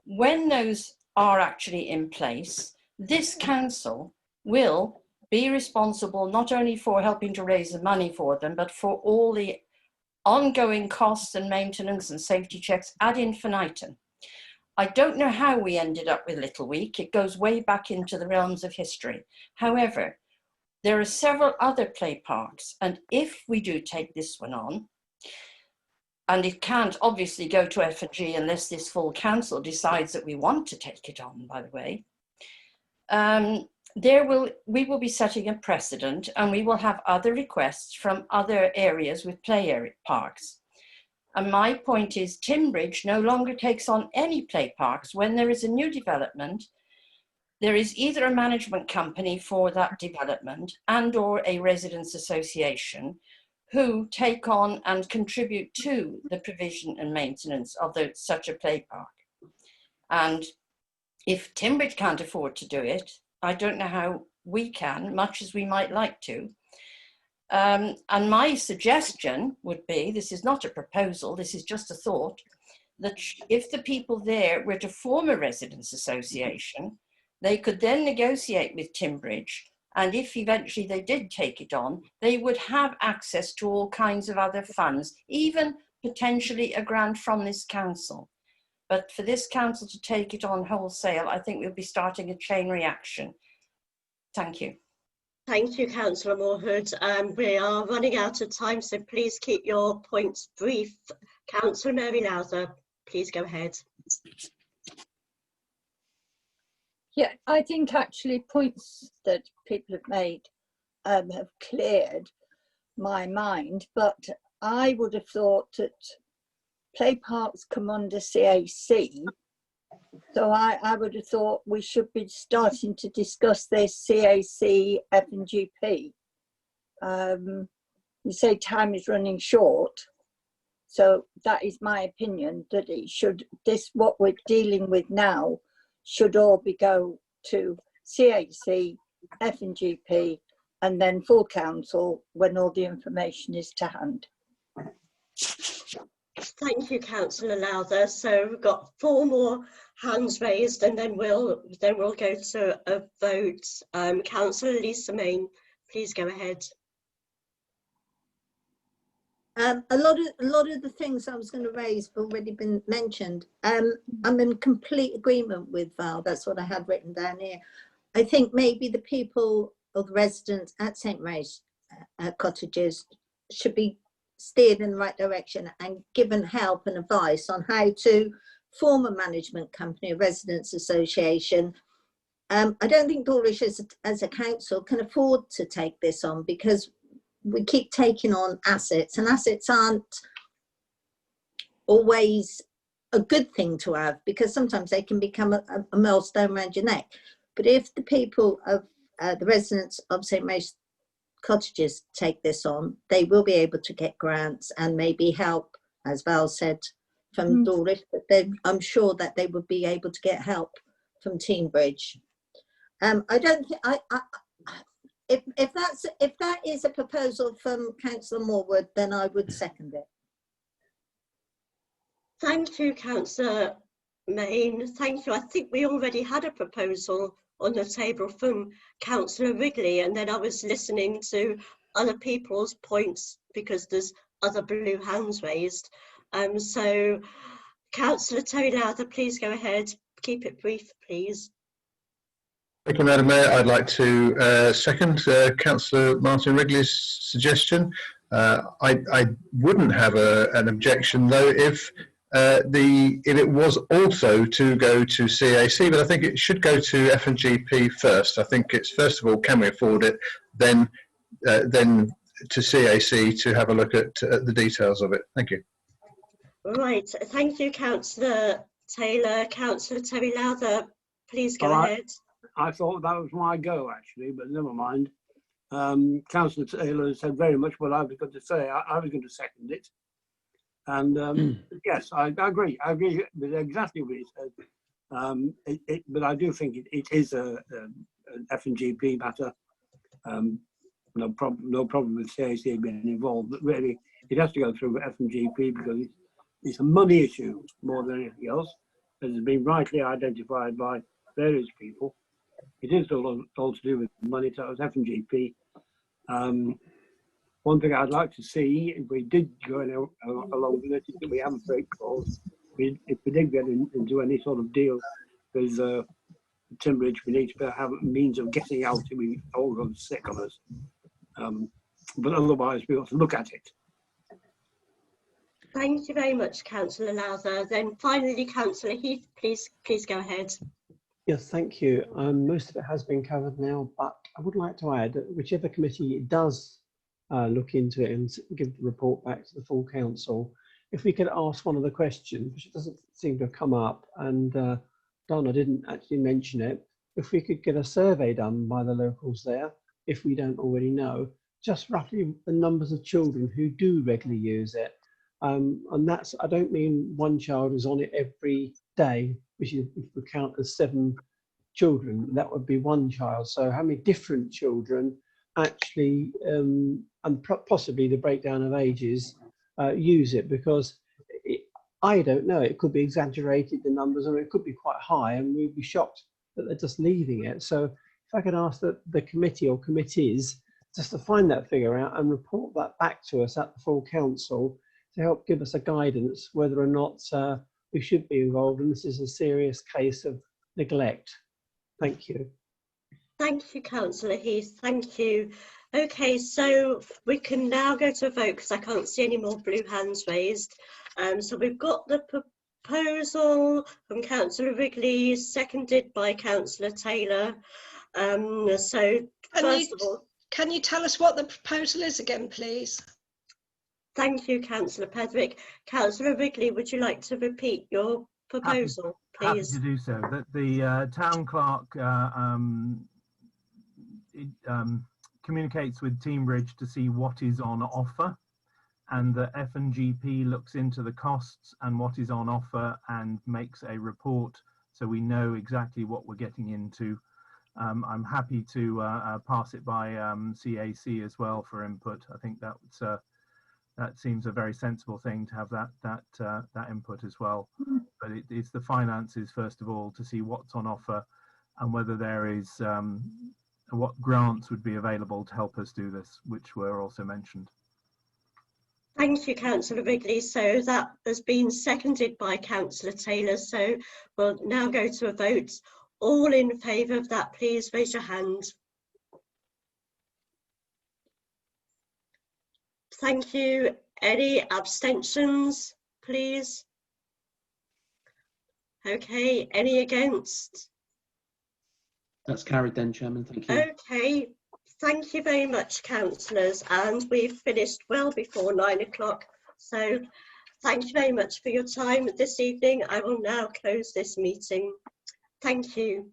when those are actually in place, this council will be responsible not only for helping to raise the money for them, but for all the ongoing costs and maintenance and safety checks ad infinitum. I don't know how we ended up with Little Week. It goes way back into the realms of history. However, there are several other play parks, and if we do take this one on, and it can't obviously go to F&G unless this full council decides that we want to take it on, by the way, we will be setting a precedent, and we will have other requests from other areas with play parks. And my point is, Timbridge no longer takes on any play parks. When there is a new development, there is either a management company for that development and or a residents association who take on and contribute to the provision and maintenance of such a play park. And if Timbridge can't afford to do it, I don't know how we can, much as we might like to. And my suggestion would be, this is not a proposal, this is just a thought, that if the people there were to form a residents association, they could then negotiate with Timbridge, and if eventually they did take it on, they would have access to all kinds of other funds, even potentially a grant from this council. But for this council to take it on wholesale, I think we'll be starting a chain reaction. Thank you. Thank you, Councillor Moorhood. We are running out of time, so please keep your points brief. Councillor Mary Lowther, please go ahead. Yeah, I think actually points that people have made have cleared my mind, but I would have thought that play parks come under CAC, so I would have thought we should be starting to discuss this CAC F&GP. You say time is running short, so that is my opinion, that it should, what we're dealing with now should all go to CAC, F&GP, and then full council when all the information is to hand. Thank you, Councillor Lowther. So we've got 4 more hands raised, and then we'll go to a vote. Councillor Lisa Main, please go ahead. A lot of the things I was going to raise have already been mentioned. I'm in complete agreement with Val. That's what I had written down here. I think maybe the people or the residents at St Mary's Cottages should be steered in the right direction and given help and advice on how to form a management company, a residents association. I don't think Dawlish as a council can afford to take this on, because we keep taking on assets, and assets aren't always a good thing to have, because sometimes they can become a millstone around your neck. But if the people of the residents of St Mary's Cottages take this on, they will be able to get grants and maybe help, as Val said, from Dawlish, but then I'm sure that they would be able to get help from Teambridge. I don't think if that is a proposal from Councillor Morwood, then I would second it. Thank you, Councillor Main. Thank you. I think we already had a proposal on the table from Councillor Wrigley, and then I was listening to other people's points because there's other blue hands raised. So Councillor Terry Lowther, please go ahead. Keep it brief, please. Thank you, Madam Mayor. I'd like to second Councillor Martin Wrigley's suggestion. I wouldn't have an objection though if it was also to go to CAC, but I think it should go to F&GP first. I think it's first of all, can we afford it? Then to CAC to have a look at the details of it. Thank you. Right, thank you, Councillor Taylor. Councillor Terry Lowther, please go ahead. I thought that was my go actually, but never mind. Councillor Taylor said very much what I was going to say. I was going to second it. And yes, I agree. I agree with exactly what he said. But I do think it is an F&GP matter. No problem with CAC being involved, but really it has to go through F&GP because it's a money issue more than anything else, as has been rightly identified by various people. It is all to do with money, so it's F&GP. One thing I'd like to see, if we did go along with it, is that we have a break clause. If we did get into any sort of deal with Timbridge, we need to have a means of getting out if we all go sick on us. But otherwise, we ought to look at it. Thank you very much, Councillor Lowther. Then finally, Councillor Heath, please go ahead. Yes, thank you. Most of it has been covered now, but I would like to add that whichever committee does look into it and give the report back to the full council, if we could ask one of the questions, which doesn't seem to have come up, and Donna didn't actually mention it, if we could get a survey done by the locals there, if we don't already know, just roughly the numbers of children who do regularly use it. And that's, I don't mean one child is on it every day, which is, if we count as 7 children, that would be one child. So how many different children actually, and possibly the breakdown of ages, use it? Because I don't know, it could be exaggerated, the numbers, or it could be quite high, and we'd be shocked that they're just leaving it. So if I could ask the committee or committees just to find that figure out and report that back to us at the full council to help give us a guidance whether or not we should be involved, and this is a serious case of neglect. Thank you. Thank you, Councillor Heath. Thank you. Okay, so we can now go to a vote because I can't see any more blue hands raised. So we've got the proposal from Councillor Wrigley, seconded by Councillor Taylor. So first of all, can you tell us what the proposal is again, please? Thank you, Councillor Pedrick. Councillor Wrigley, would you like to repeat your proposal, please? Happy to do so. That the town clerk communicates with Teambridge to see what is on offer, and the F&GP looks into the costs and what is on offer and makes a report so we know exactly what we're getting into. I'm happy to pass it by CAC as well for input. I think that seems a very sensible thing to have that input as well. But it's the finances first of all to see what's on offer and whether there is what grants would be available to help us do this, which were also mentioned. Thank you, Councillor Wrigley. So that has been seconded by Councillor Taylor. So we'll now go to a vote. All in favour of that, please raise your hand. Thank you. Any abstentions, please? Okay, any against? That's carried then, Chairman. Thank you. Okay, thank you very much, councillors. And we've finished well before 9 o'clock. So Thank you very much for your time this evening. I will now close this meeting. Thank you.